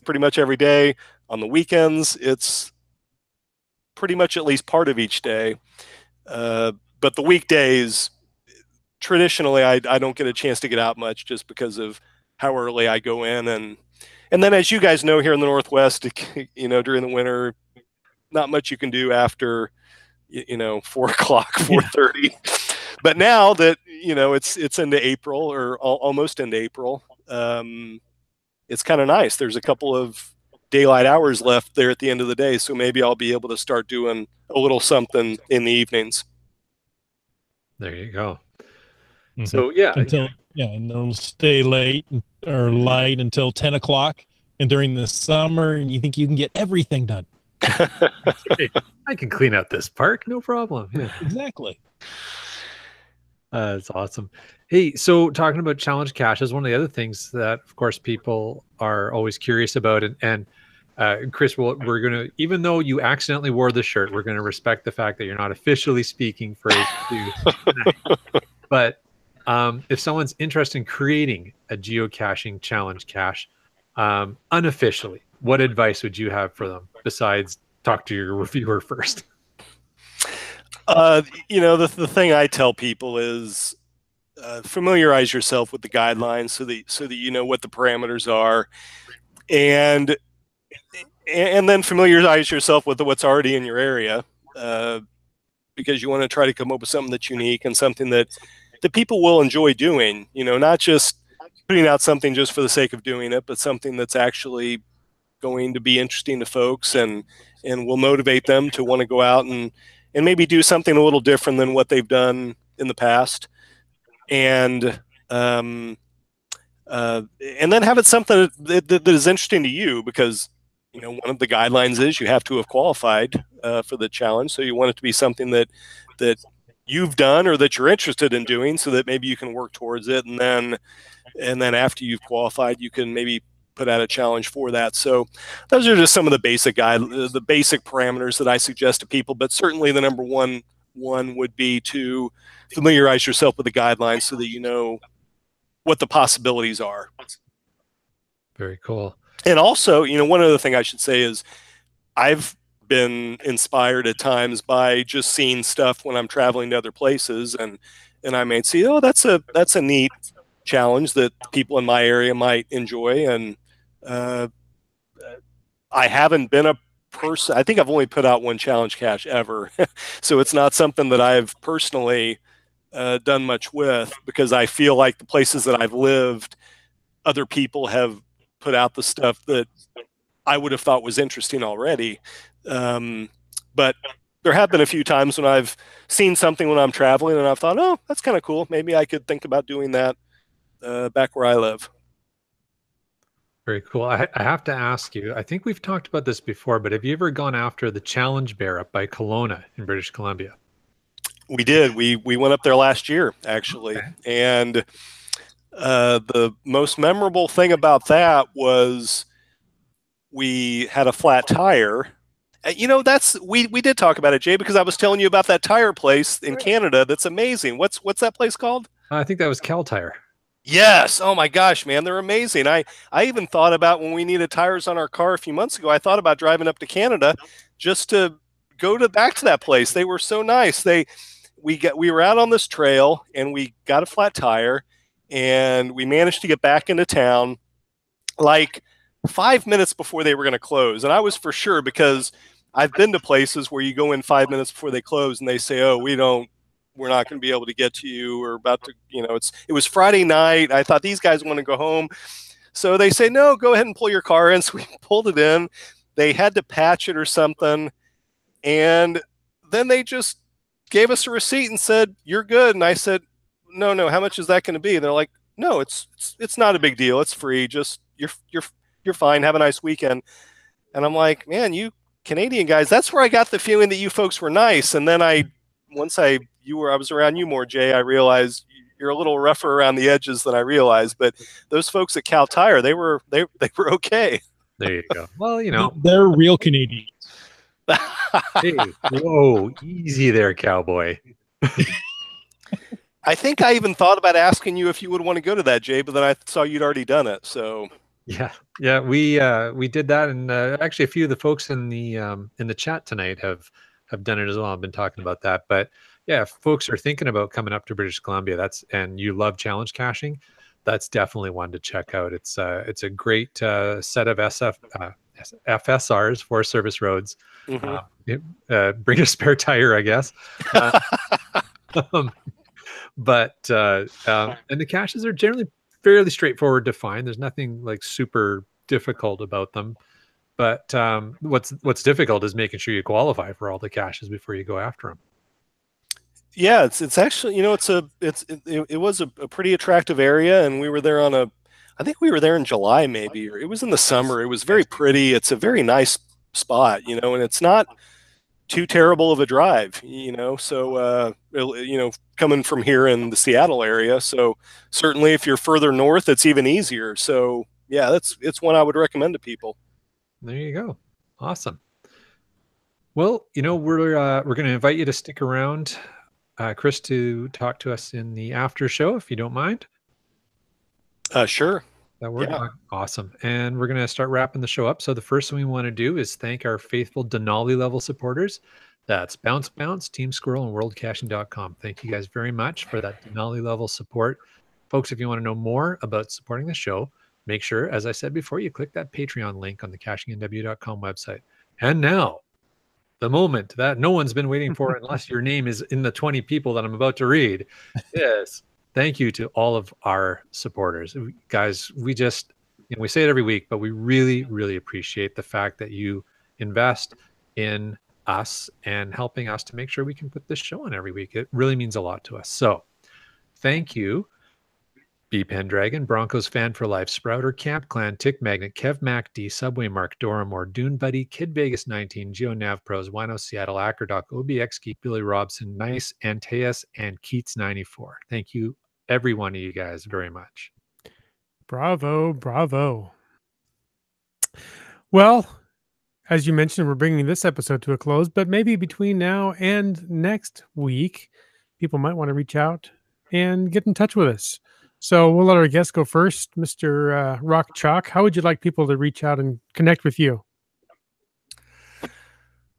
pretty much every day. On the weekends, it's pretty much at least part of each day. But the weekdays, traditionally, I don't get a chance to get out much just because of how early I go in. And then, as you guys know, here in the Northwest, during the winter, not much you can do after 4 o'clock, 4:30. Yeah. But now that it's into April, or almost into April, it's kind of nice. There's a couple of daylight hours left there at the end of the day, so maybe I'll be able to start doing a little something in the evenings. There you go. Mm-hmm. So yeah, and they'll stay late or light until 10 o'clock. And during the summer, you think you can get everything done. I can clean out this park, no problem. Yeah. Exactly. That's awesome. Hey, so talking about challenge caches, one of the other things that, of course, people are always curious about, and Chris, we're going to, even though you accidentally wore the shirt, we're going to respect the fact that you're not officially speaking for tonight. But if someone's interested in creating a geocaching challenge cache, unofficially, what advice would you have for them besides talk to your reviewer first? The thing I tell people is familiarize yourself with the guidelines so that you know what the parameters are, and then familiarize yourself with what's already in your area, because you want to try to come up with something that's unique and something that people will enjoy doing. Not just putting out something just for the sake of doing it, but something that's actually going to be interesting to folks and will motivate them to want to go out and maybe do something a little different than what they've done in the past. And then have it something that is interesting to you, because one of the guidelines is you have to have qualified for the challenge. So you want it to be something that you've done or that you're interested in doing, so that maybe you can work towards it. And then after you've qualified, you can maybe put out a challenge for that. So those are just some of the basic parameters that I suggest to people. But certainly the number one would be to familiarize yourself with the guidelines so that you know what the possibilities are. Very cool. And also, one other thing I should say is I've been inspired at times by just seeing stuff when I'm traveling to other places, and I may see, oh, that's a neat challenge that people in my area might enjoy. And I haven't been a person, I think I've only put out one challenge cache ever. So it's not something that I've personally done much with, because I feel like the places that I've lived, other people have put out the stuff that I would have thought was interesting already. But there have been a few times when I've seen something when I'm traveling and I've thought, oh, that's kind of cool. Maybe I could think about doing that back where I live. Very cool. I have to ask you, I think we've talked about this before, but have you ever gone after the Challenge Bear up by Kelowna in British Columbia? We did. We went up there last year, actually. Okay. And the most memorable thing about that was we had a flat tire. We did talk about it, Jay, because I was telling you about that tire place in Canada that's amazing. What's that place called? I think that was Cal Tire. Yes. Oh my gosh, man, they're amazing. I even thought about, when we needed tires on our car a few months ago, I thought about driving up to Canada just to go back to that place. They were so nice. we were out on this trail and we got a flat tire, and we managed to get back into town like 5 minutes before they were going to close. And I was for sure, because I've been to places where you go in 5 minutes before they close and they say, oh, we're not going to be able to get to you. We're about to, it was Friday night. I thought these guys want to go home. So they say, no, go ahead and pull your car in. So we pulled it in. They had to patch it or something. And then they just gave us a receipt and said, you're good. And I said, no, how much is that going to be? And they're like, no, it's not a big deal. It's free. Just you're fine. Have a nice weekend. And I'm like, man, you Canadian guys, that's where I got the feeling that you folks were nice. And then I was around you more, Jay, I realized you're a little rougher around the edges than I realized. But those folks at Cal Tire, they were okay. There you go. Well, they're real Canadians. Hey, whoa, easy there, cowboy. I think I even thought about asking you if you would want to go to that, Jay, but then I saw you'd already done it. So yeah, we did that, and actually a few of the folks in the chat tonight have done it as well. I've been talking about that, but yeah, if folks are thinking about coming up to British Columbia, and you love challenge caching, that's definitely one to check out. It's a great set of FSRs, Forest Service roads. Mm-hmm. Bring a spare tire, I guess. But and the caches are generally fairly straightforward to find. There's nothing like super difficult about them. But what's difficult is making sure you qualify for all the caches before you go after them. Yeah, it's actually, it was a pretty attractive area, and we were there I think we were there in July maybe, or it was in the summer. It was very pretty. It's a very nice spot, and it's not too terrible of a drive, so coming from here in the Seattle area. So certainly if you're further north, it's even easier. So yeah, it's one I would recommend to people. There you go. Awesome. Well, we're going to invite you to stick around, Chris, to talk to us in the after show, if you don't mind. Sure. That works. Yeah. Awesome. And we're going to start wrapping the show up. So the first thing we want to do is thank our faithful Denali level supporters. That's Bounce Bounce, Team Squirrel, and WorldCaching.com. Thank you guys very much for that Denali level support. Folks, if you want to know more about supporting the show, make sure, as I said before, you click that Patreon link on the CachingNW.com website. And now, the moment that no one's been waiting for, unless your name is in the 20 people that I'm about to read, is thank you to all of our supporters. Guys, we just, we say it every week, but we really, really appreciate the fact that you invest in us and helping us to make sure we can put this show on every week. It really means a lot to us. So thank you, B Pendragon, Broncos Fan for Life, Sprouter, Camp Clan, Tick Magnet, Kev Mac D, Subway Mark, Doramore, Dune Buddy, Kid Vegas 19, Geo Nav Pros, Wino Seattle, Acrodoc, OBX Geek, Billy Robson, Nice, Antaeus, and Keats 94. Thank you, every one of you guys, very much. Bravo, bravo. Well, as you mentioned, we're bringing this episode to a close, but maybe between now and next week, people might want to reach out and get in touch with us. So we'll let our guest go first. Mr. Rock Chalk, how would you like people to reach out and connect with you?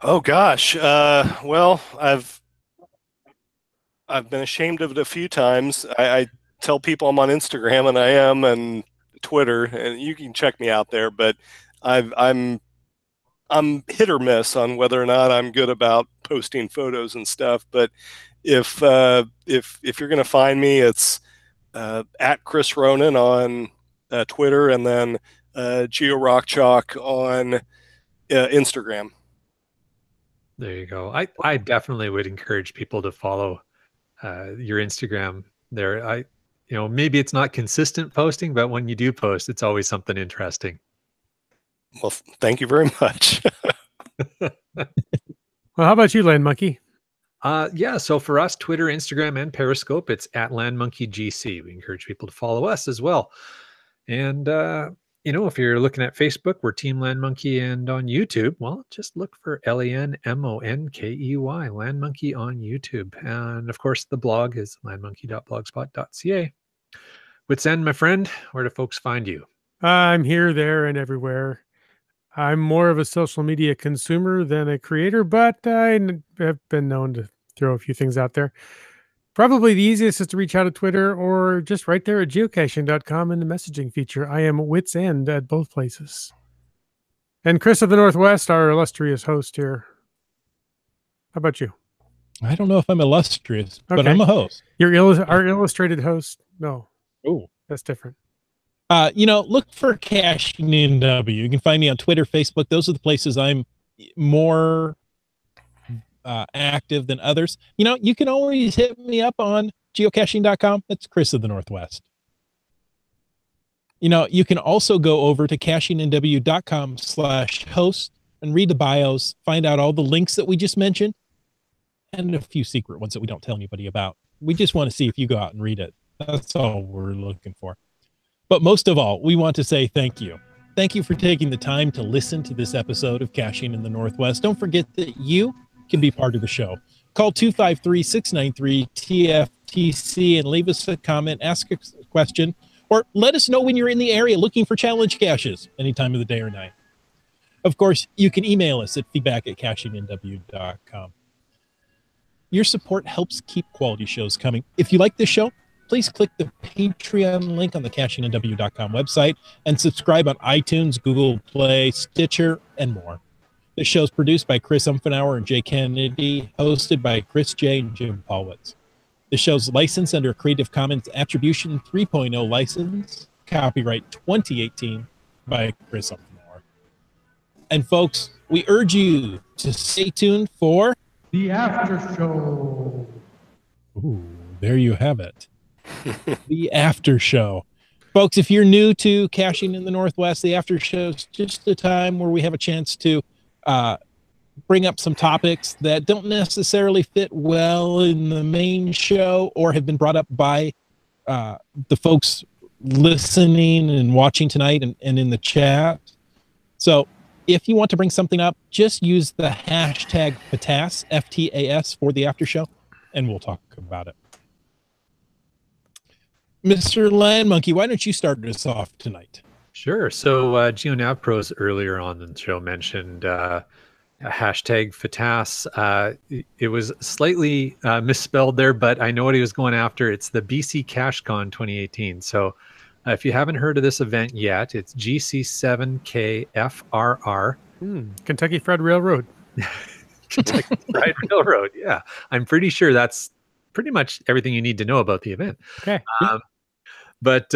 Oh gosh. Well, I've been ashamed of it a few times. I tell people I'm on Instagram, and I am, and Twitter, and you can check me out there, but I'm hit or miss on whether or not I'm good about posting photos and stuff. But if you're going to find me, it's at Chris Ronan on Twitter, and then Geo Rock Chalk on Instagram. There you go. I definitely would encourage people to follow your Instagram there. Maybe it's not consistent posting, but when you do post, it's always something interesting. Well, thank you very much. Well, how about you, Land Monkey? Yeah, so for us, Twitter, Instagram, and Periscope, it's at LandMonkeyGC. We encourage people to follow us as well. And, if you're looking at Facebook, we're Team Land Monkey, and on YouTube, well, just look for LANMONKEY, Land Monkey on YouTube. And, of course, the blog is landmonkey.blogspot.ca. Wits End, my friend, where do folks find you? I'm here, there, and everywhere. I'm more of a social media consumer than a creator, but I have been known to throw a few things out there. Probably the easiest is to reach out at Twitter or just right there at geocaching.com in the messaging feature. I am wit's end at both places. And Chris of the Northwest, our illustrious host here. How about you? I don't know if I'm illustrious, but Okay. I'm a host. You're our illustrated host? No. Oh, that's different. Look for Caching NW. You can find me on Twitter, Facebook. Those are the places I'm more active than others. You can always hit me up on geocaching.com. That's Chris of the Northwest. You can also go over to cachingnw.com/host and read the bios, find out all the links that we just mentioned, and a few secret ones that we don't tell anybody about. We just want to see if you go out and read it. That's all we're looking for. But most of all, we want to say thank you. Thank you for taking the time to listen to this episode of Caching in the Northwest. Don't forget that you can be part of the show. Call 253-693-TFTC and leave us a comment, ask a question, or let us know when you're in the area looking for challenge caches any time of the day or night. Of course, you can email us at feedback@cachingnw.com. Your support helps keep quality shows coming. If you like this show, please click the Patreon link on the cachingnw.com website and subscribe on iTunes, Google Play, Stitcher, and more. This show is produced by Chris Umfenauer and Jay Kennedy, hosted by Chris J. and Jim Paulwitz. The show's licensed under a Creative Commons Attribution 3.0 license, copyright 2018 by Chris Umfenauer. And folks, we urge you to stay tuned for the after show. Ooh, there you have it. The after show. Folks, if you're new to Caching in the Northwest, the after show is just a time where we have a chance to bring up some topics that don't necessarily fit well in the main show or have been brought up by the folks listening and watching tonight and in the chat. So if you want to bring something up, just use the hashtag FTAS, FTAS, for the after show, and we'll talk about it. Mr. Land Monkey, why don't you start us off tonight? Sure. So GeoNavPros earlier on in the show mentioned hashtag FTAS. It was slightly misspelled there, but I know what he was going after. It's the BC CacheCon 2018. So if you haven't heard of this event yet, it's GC7KFRR. Kentucky Fried Railroad. Kentucky Fried Railroad. Yeah. I'm pretty sure that's pretty much everything you need to know about the event. Okay. But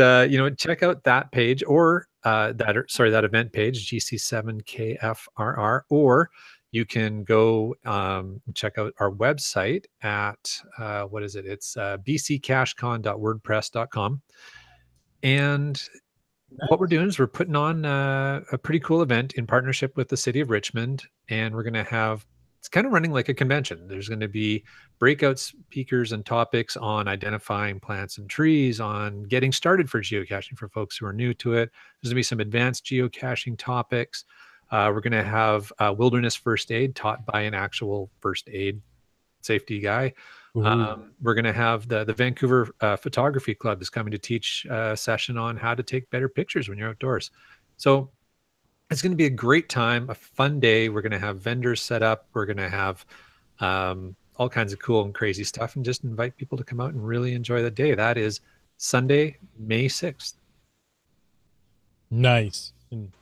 check out that page or that event page, GC7KFRR, or you can go check out our website at what is it? It's bccachecon.wordpress.com. And what we're doing is we're putting on a pretty cool event in partnership with the city of Richmond, and we're going to have, it's kind of running like a convention. There's going to be breakout speakers and topics on identifying plants and trees, on getting started for geocaching for folks who are new to it. There's going to be some advanced geocaching topics. We're going to have wilderness first aid taught by an actual first aid safety guy. We're going to have the Vancouver Photography Club is coming to teach a session on how to take better pictures when you're outdoors. So it's going to be a great time, a fun day. We're going to have vendors set up. We're going to have all kinds of cool and crazy stuff, and just invite people to come out and really enjoy the day. That is Sunday, May 6th. Nice. And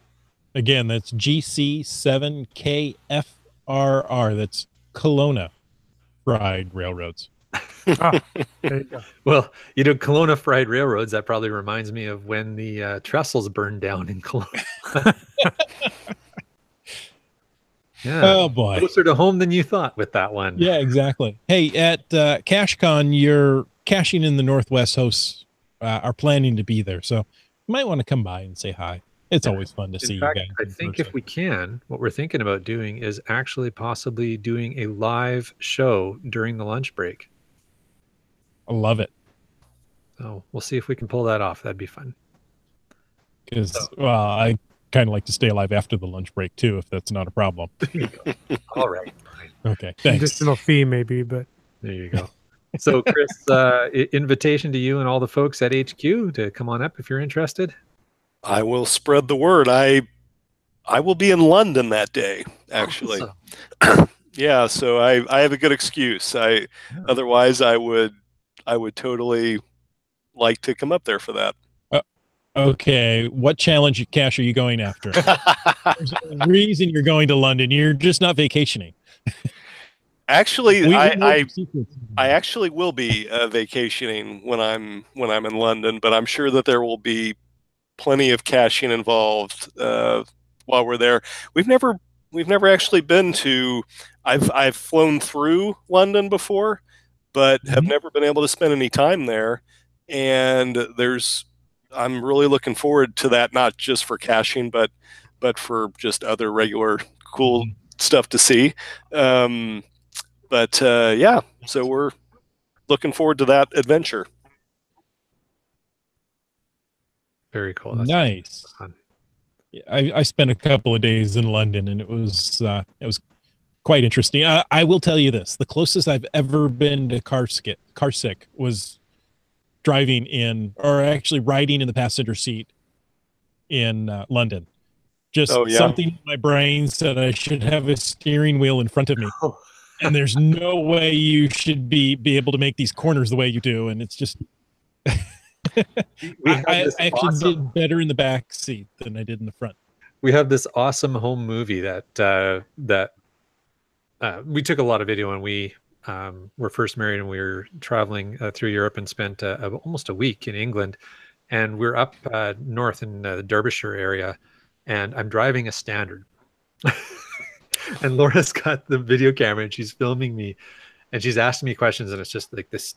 again, that's GC7KFRR. That's Kelowna Fried Railroads. There you go. Well, Kelowna Fried Railroads, that probably reminds me of when the trestles burned down in Kelowna. Yeah. Oh boy. Closer to home than you thought with that one. Yeah, exactly. Hey, at CacheCon, your Caching in the Northwest hosts are planning to be there, so you might want to come by and say hi. It's always fun to see you guys. I think if we can, what we're thinking about doing is actually possibly doing a live show during the lunch break. I love it. So we'll see if we can pull that off. That'd be fun. Because, I kind of like to stay alive after the lunch break too, if that's not a problem. All right. Fine. Okay. Thanks. Additional fee, maybe, but there you go. So, Chris, invitation to you and all the folks at HQ to come on up if you're interested. I will spread the word. I will be in London that day, actually. Awesome. Yeah, so I have a good excuse. Otherwise I would totally like to come up there for that. Okay, what challenge cache are you going after? There's a reason you're going to London. You're just not vacationing. Actually, We know your secrets. I actually will be vacationing when I'm in London, but I'm sure that there will be plenty of caching involved while we're there. We've never actually been to. I've flown through London before, but have never been able to spend any time there. And I'm really looking forward to that, not just for caching, but for just other regular cool stuff to see. Yeah, so we're looking forward to that adventure. Very cool. That's Nice. fun. I spent a couple of days in London, and it was quite interesting. I will tell you this: the closest I've ever been to car sick was driving in, or actually riding in the passenger seat in London. Just something in my brain said I should have a steering wheel in front of me. And there's no way you should be able to make these corners the way you do. And it's just, I actually did better in the back seat than I did in the front. We have this awesome home movie that we took a lot of video when we were first married, and we were traveling through Europe and spent almost a week in England. And we're up north in the Derbyshire area, and I'm driving a Standard. And Laura's got the video camera, and she's filming me, and she's asking me questions, and it's just like this.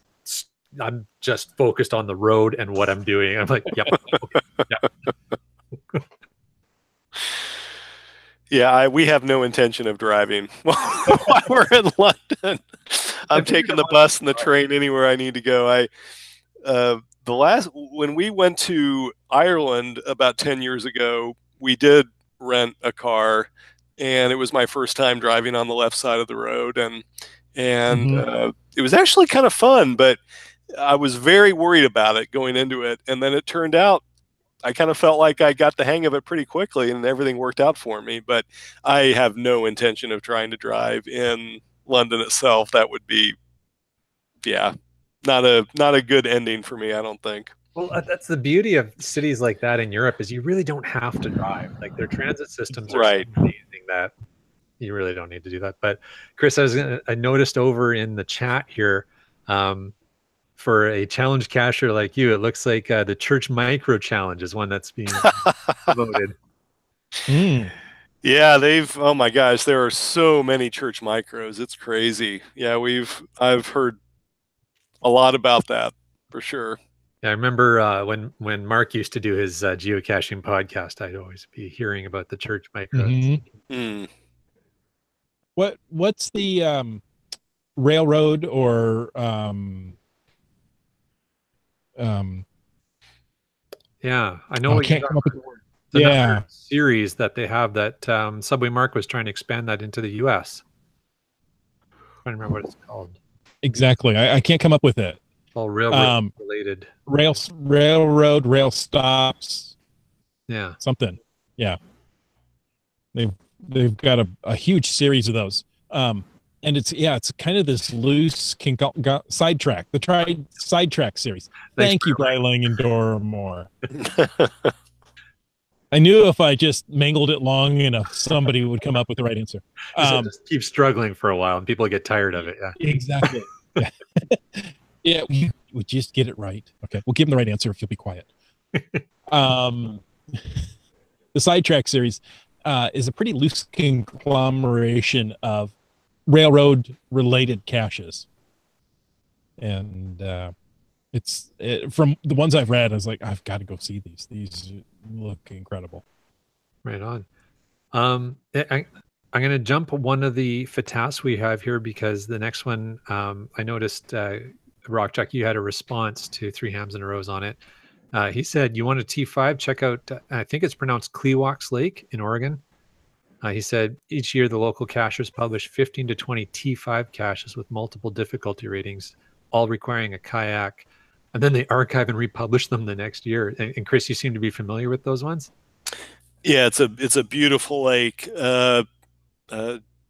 I'm just focused on the road and what I'm doing. I'm like, yep. Yep. Yeah, we have no intention of driving while we're in London. I'm taking the bus and the train anywhere I need to go. When we went to Ireland about 10 years ago, we did rent a car, and it was my first time driving on the left side of the road, and it was actually kind of fun, but I was very worried about it going into it, and then it turned out I kind of felt like I got the hang of it pretty quickly, and everything worked out for me. But I have no intention of trying to drive in London itself. That would be, not a good ending for me, I don't think. Well, that's the beauty of cities like that in Europe, is you really don't have to drive. Like, their transit systems are so amazing that you really don't need to do that. But Chris, I noticed over in the chat here, for a challenge cacher like you, it looks like the Church Micro Challenge is one that's being voted. Yeah, oh my gosh, there are so many Church Micros. It's crazy. Yeah, I've heard a lot about that for sure. Yeah, I remember when Mark used to do his geocaching podcast, I'd always be hearing about the Church Micros. What's the railroad or yeah, I know. I can't come up with the word. Series that they have that Subway Mark was trying to expand that into the US. I'm trying to remember what it's called. Exactly. I can't come up with it. All railroad related. Railroad, rail stops. Yeah. Something. Yeah. They've got a huge series of those. And it's kind of this loose sidetrack, the sidetrack series. Thank you, Brylang and Dora Moore. I knew if I just mangled it long enough, somebody would come up with the right answer. Just keep struggling for a while, and people get tired of it. Yeah, exactly. Yeah, yeah, we just get it right. Okay, we'll give them the right answer if you'll be quiet. The sidetrack series is a pretty loose conglomeration of railroad related caches, and from the ones I've read, I was like, I've got to go see these look incredible. Right on. I'm going to jump one of the FATAs we have here, because the next one, I noticed Rock Chuck, you had a response to 3 Hams and a Rose on it. He said, you want a T5, check out, I think it's pronounced Cleewax Lake in Oregon. He said, each year the local cachers publish 15 to 20 T5 caches with multiple difficulty ratings, all requiring a kayak. And then they archive and republish them the next year. And Chris, you seem to be familiar with those ones? Yeah, it's a beautiful lake.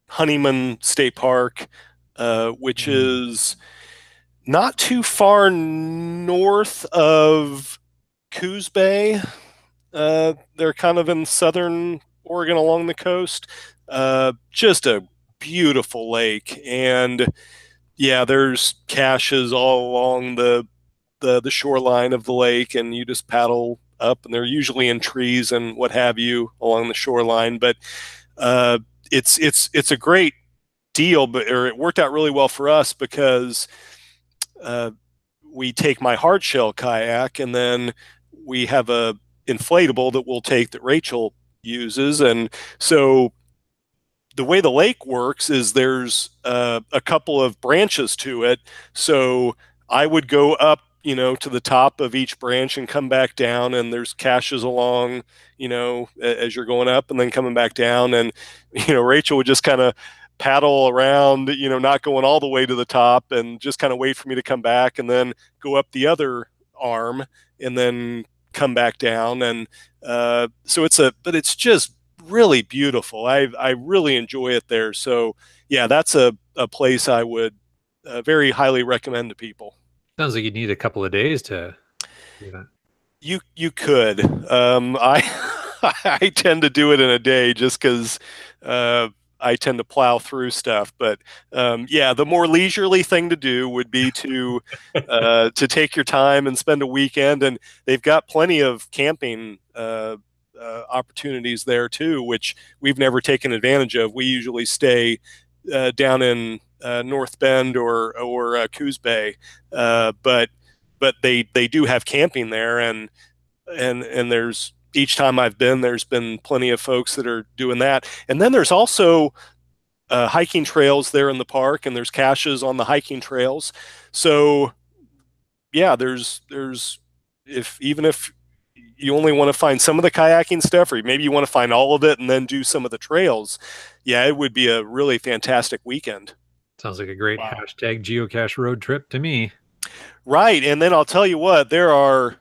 Honeyman State Park, which is not too far north of Coos Bay. They're kind of in southern Oregon along the coast. Just a beautiful lake, and yeah, there's caches all along the shoreline of the lake, and you just paddle up, and they're usually in trees and what have you along the shoreline. But uh, it's a great deal, or it worked out really well for us because uh, we take my hard shell kayak, and then we have a inflatable that we'll take that Rachel uses, and so the way the lake works is there's a couple of branches to it. So I would go up, to the top of each branch and come back down, and there's caches along, as you're going up and then coming back down. And, Rachel would just kind of paddle around, not going all the way to the top, and just kind of wait for me to come back and then go up the other arm and then come back down. And so but it's just really beautiful. I really enjoy it there. So yeah, that's a place I would very highly recommend to people. Sounds like you need a couple of days to do that. You could. I I tend to do it in a day just because I tend to plow through stuff. But yeah, the more leisurely thing to do would be to take your time and spend a weekend. And they've got plenty of camping opportunities there too, which we've never taken advantage of. We usually stay down in North Bend or Coos Bay, but they do have camping there, and there's each time I've been, there's been plenty of folks that are doing that. And then there's also hiking trails there in the park, and there's caches on the hiking trails. So yeah, there's if you only want to find some of the kayaking stuff, or maybe you want to find all of it and then do some of the trails, yeah, it would be a really fantastic weekend. Sounds like a great hashtag geocache road trip to me. Right. And then I'll tell you what,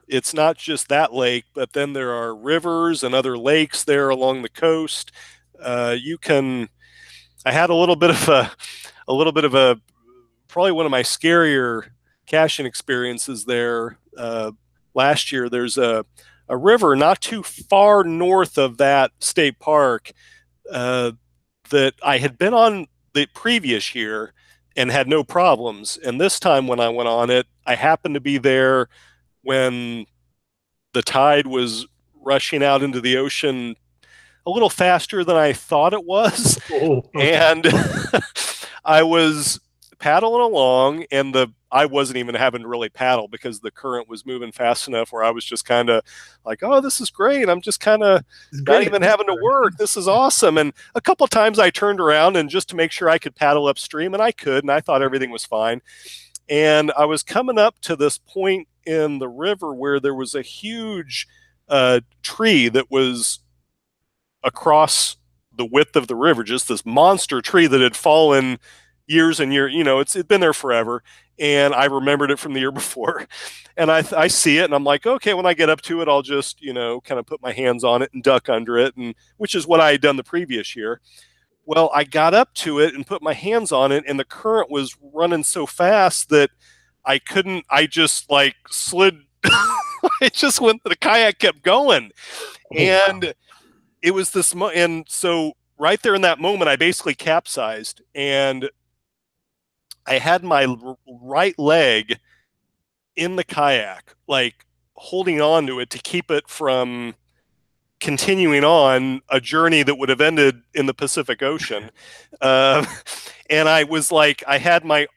it's not just that lake, but then there are rivers and other lakes there along the coast. I had a little bit of a, probably one of my scarier caching experiences there last year. There's a river not too far north of that state park that I had been on the previous year and had no problems. And this time when I went on it, I happened to be there when the tide was rushing out into the ocean a little faster than I thought it was. Oh, okay. And I was paddling along, and I wasn't even having to really paddle because the current was moving fast enough where I was just kind of like, oh, this is great. I'm just kind of not even having to work. This is awesome. And a couple of times I turned around and just to make sure I could paddle upstream, and I could, and I thought everything was fine. And I was coming up to this point in the river where there was a huge tree that was across the width of the river, just this monster tree that had fallen years and years, it'd been there forever. And I remembered it from the year before. And I see it, and I'm like, okay, when I get up to it, I'll just, kind of put my hands on it and duck under it, and which is what I had done the previous year. Well, I got up to it and put my hands on it, and the current was running so fast that I just like slid. It just went, the kayak kept going. And it was this, and so right there in that moment, I basically capsized, and I had my right leg in the kayak, like holding on to it to keep it from continuing on a journey that would have ended in the Pacific Ocean. And I was like, I had my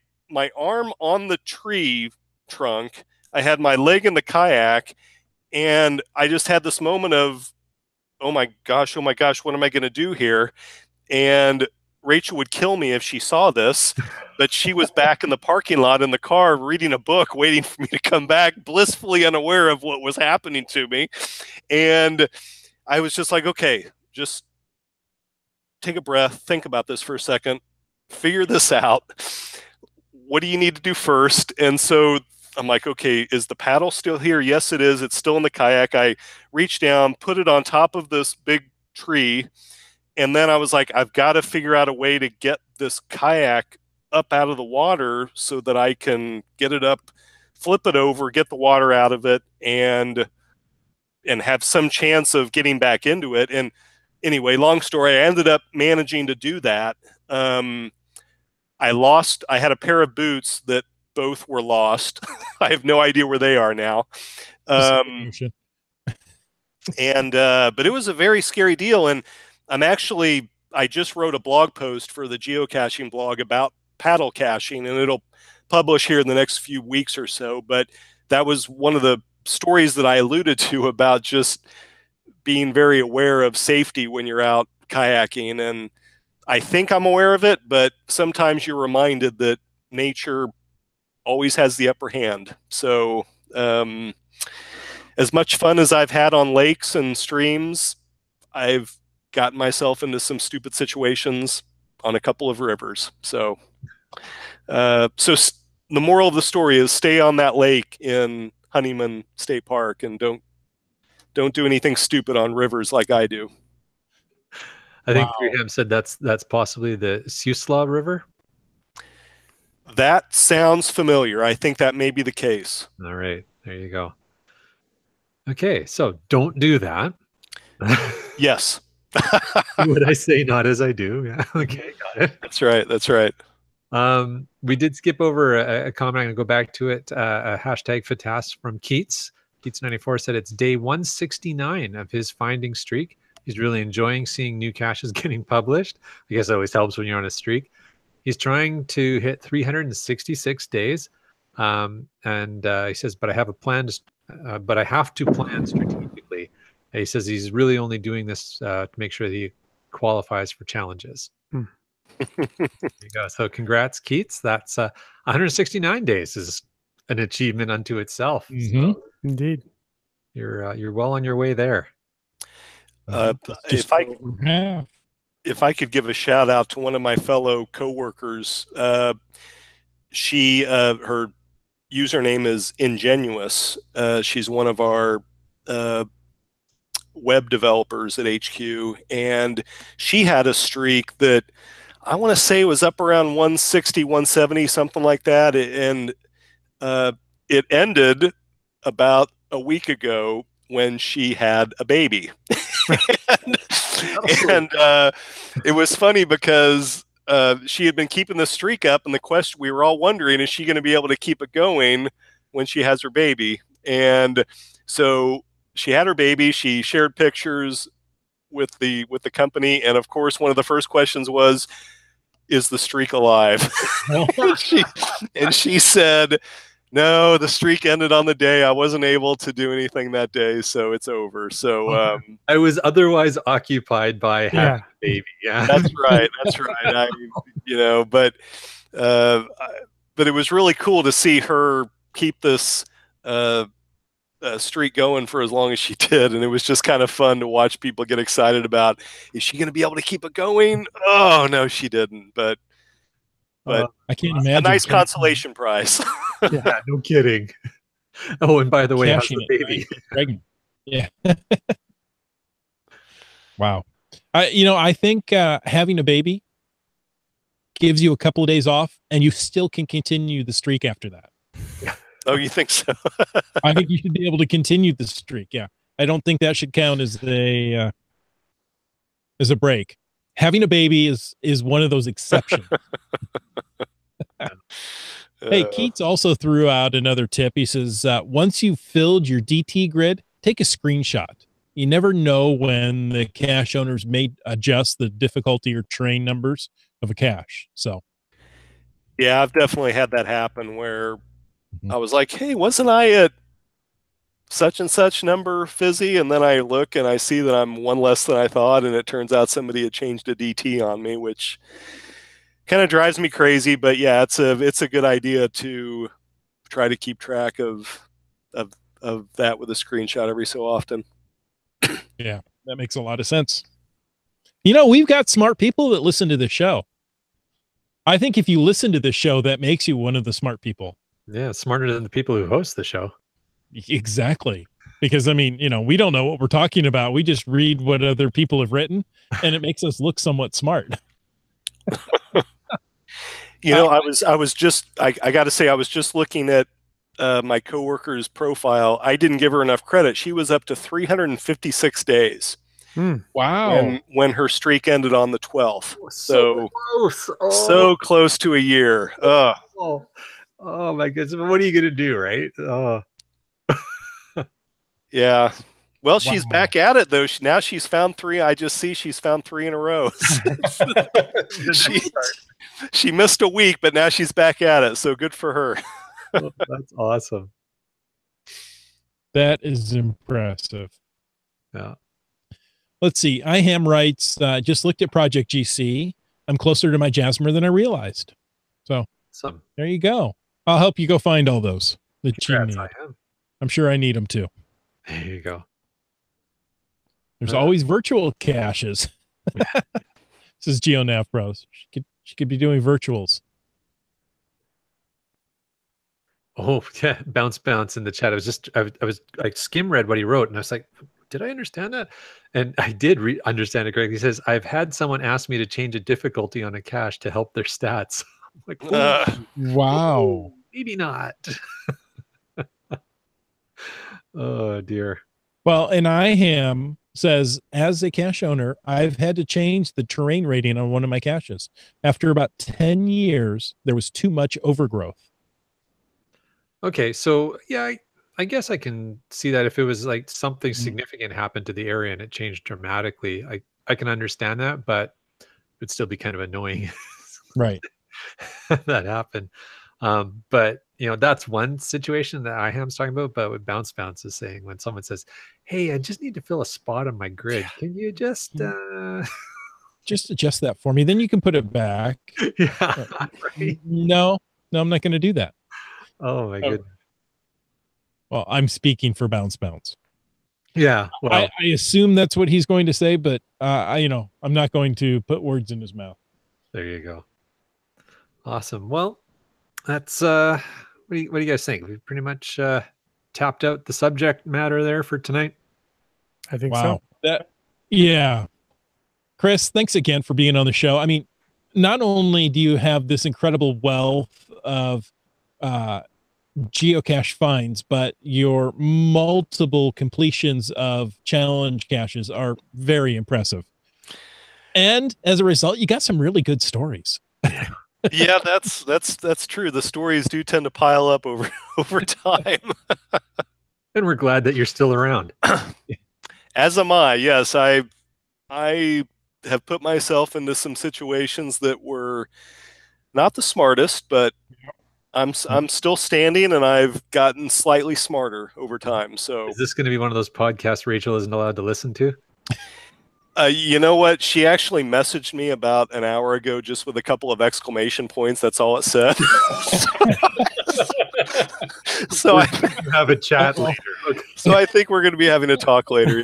arm on the tree trunk, I had my leg in the kayak, and I just had this moment of, oh my gosh, what am I going to do here? And Rachel would kill me if she saw this, but she was back in the parking lot in the car reading a book, waiting for me to come back, blissfully unaware of what was happening to me. And I was just like, okay, just take a breath, think about this for a second, figure this out. What do you need to do first? And so I'm like, okay, is the paddle still here? Yes, it is. It's still in the kayak. I reached down, put it on top of this big tree, And then I was like, I've got to figure out a way to get this kayak up out of the water so that I can get it up, flip it over, get the water out of it, and have some chance of getting back into it. And anyway, long story, I ended up managing to do that. I had a pair of boots that both were lost. I have no idea where they are now. But it was a very scary deal. And I just wrote a blog post for the geocaching blog about paddle caching, and it'll publish here in the next few weeks or so. But that was one of the stories that I alluded to about just being very aware of safety when you're out kayaking. And I think I'm aware of it, but sometimes you're reminded that nature always has the upper hand. So as much fun as I've had on lakes and streams, I've gotten myself into some stupid situations on a couple of rivers. So the moral of the story is stay on that lake in Honeyman State Park and don't do anything stupid on rivers like I do. I think Graham said that's possibly the Siuslaw River. That sounds familiar. I think that may be the case. All right, there you go. Okay, so don't do that. Yes. Would I say not as I do? Yeah. Okay, got it. That's right. That's right. We did skip over a comment. I'm going to go back to it. A hashtag Fatas from Keats. Keats94 said it's day 169 of his finding streak. He's really enjoying seeing new caches getting published. I guess it always helps when you're on a streak. He's trying to hit 366 days. And he says, but I have a plan but I have to plan strategically. And he says he's really only doing this to make sure that he qualifies for challenges. There you go. So congrats, Keats. That's 169 days is an achievement unto itself. Mm-hmm. So Indeed. you're well on your way there. If I could give a shout out to one of my fellow coworkers, her username is Ingenuous. She's one of our web developers at HQ, and she had a streak that I want to say was up around 160, 170, something like that. And it ended about a week ago when she had a baby. and it was funny because she had been keeping the streak up, and we were all wondering, is she going to be able to keep it going when she has her baby? And so she had her baby. She shared pictures with the company, and of course, one of the first questions was, "Is the streak alive?" and she said, "No, the streak ended on the day. I wasn't able to do anything that day, so it's over." So I was otherwise occupied by having a baby. Yeah, that's right. That's right. But it was really cool to see her keep this streak going for as long as she did, and it was just kind of fun to watch people get excited about, is she going to be able to keep it going? Oh no, she didn't. But I can't imagine a nice consolation prize. Yeah, no kidding. Oh, and by the way, how's the baby? Pregnant. Yeah. Wow. I think having a baby gives you a couple of days off, and you still can continue the streak after that. Oh, you think so? I think you should be able to continue the streak. Yeah. I don't think that should count as a break. Having a baby is one of those exceptions. Hey, Keats also threw out another tip. He says, once you've filled your DT grid, take a screenshot. You never know when the cache owners may adjust the difficulty or terrain numbers of a cache. So, yeah, I've definitely had that happen where I was like, hey, wasn't I at such and such number fizzy? And then I look and I see that I'm one less than I thought, and it turns out somebody had changed a DT on me, which kind of drives me crazy. But yeah, it's a good idea to try to keep track of that with a screenshot every so often. Yeah, that makes a lot of sense. We've got smart people that listen to this show. I think if you listen to this show, that makes you one of the smart people. Yeah, smarter than the people who host the show. Exactly. because I mean, we don't know what we're talking about. We just read what other people have written, and it makes us look somewhat smart. I was just, I got to say, I was just looking at my coworker's profile. I didn't give her enough credit. She was up to 356 days. Wow. When her streak ended on the 12th. So close. So close to a year. Oh my goodness. What are you going to do, right? Oh. Yeah. Well, she's back at it, though. Now she's found 3. I just see she's found 3 in a row. She missed a week, but now she's back at it. So good for her. Oh, that's awesome. That is impressive. Yeah. Let's see. IHAM writes, just looked at Project GC. I'm closer to my Jasmer than I realized. So there you go. I'll help you go find all those that you need. I'm sure I need them too. There you go. There's always virtual caches. This is GeoNav Pros. She could be doing virtuals. Oh yeah, bounce in the chat. I skim read what he wrote, and I was like, did I understand that? And I did understand it correctly. He says, I've had someone ask me to change a difficulty on a cache to help their stats. I'm like, wow, maybe not. Oh dear. Well, and IHAM says, as a cache owner, I've had to change the terrain rating on one of my caches. After about 10 years, there was too much overgrowth. Okay, so yeah, I guess I can see that if it was like something significant happened to the area and it changed dramatically, I can understand that, but it'd still be kind of annoying. Right. That happened. But that's one situation that IHAM's talking about. But what Bounce is saying, when someone says, hey, I just need to fill a spot on my grid, can you just just adjust that for me? Then you can put it back. Yeah. Right. No, I'm not going to do that. Oh my goodness. Well, I'm speaking for Bounce. Yeah. Well, I assume that's what he's going to say, but I'm not going to put words in his mouth. There you go. Awesome. Well, that's what do you guys think? We've pretty much tapped out the subject matter there for tonight. I think so. Yeah. Chris, thanks again for being on the show. I mean, not only do you have this incredible wealth of geocache finds, but your multiple completions of challenge caches are very impressive. And as a result, you got some really good stories. Yeah, that's true. The stories do tend to pile up over time. And we're glad that you're still around. As am I. Yes, I have put myself into some situations that were not the smartest, but I'm still standing, and I've gotten slightly smarter over time. So, is this going to be one of those podcasts Rachel isn't allowed to listen to? You know what? She actually messaged me about an hour ago just with a couple of exclamation points. That's all it said. So I have a chat later. Okay. So I think we're going to be having a talk later.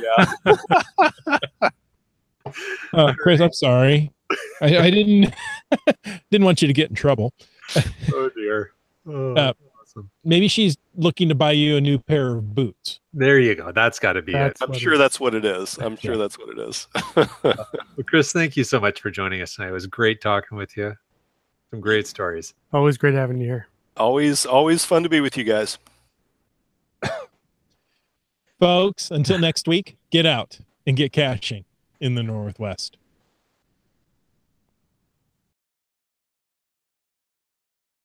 Yeah. Chris, I'm sorry. I didn't want you to get in trouble. Oh dear. Awesome. Maybe she's looking to buy you a new pair of boots. There you go. That's got to be it. I'm sure that's what it is. That's what it is. Well, Chris, thank you so much for joining us tonight. It was great talking with you. Some great stories. Always great having you here. Always fun to be with you guys. Folks, until next week, get out and get caching in the Northwest.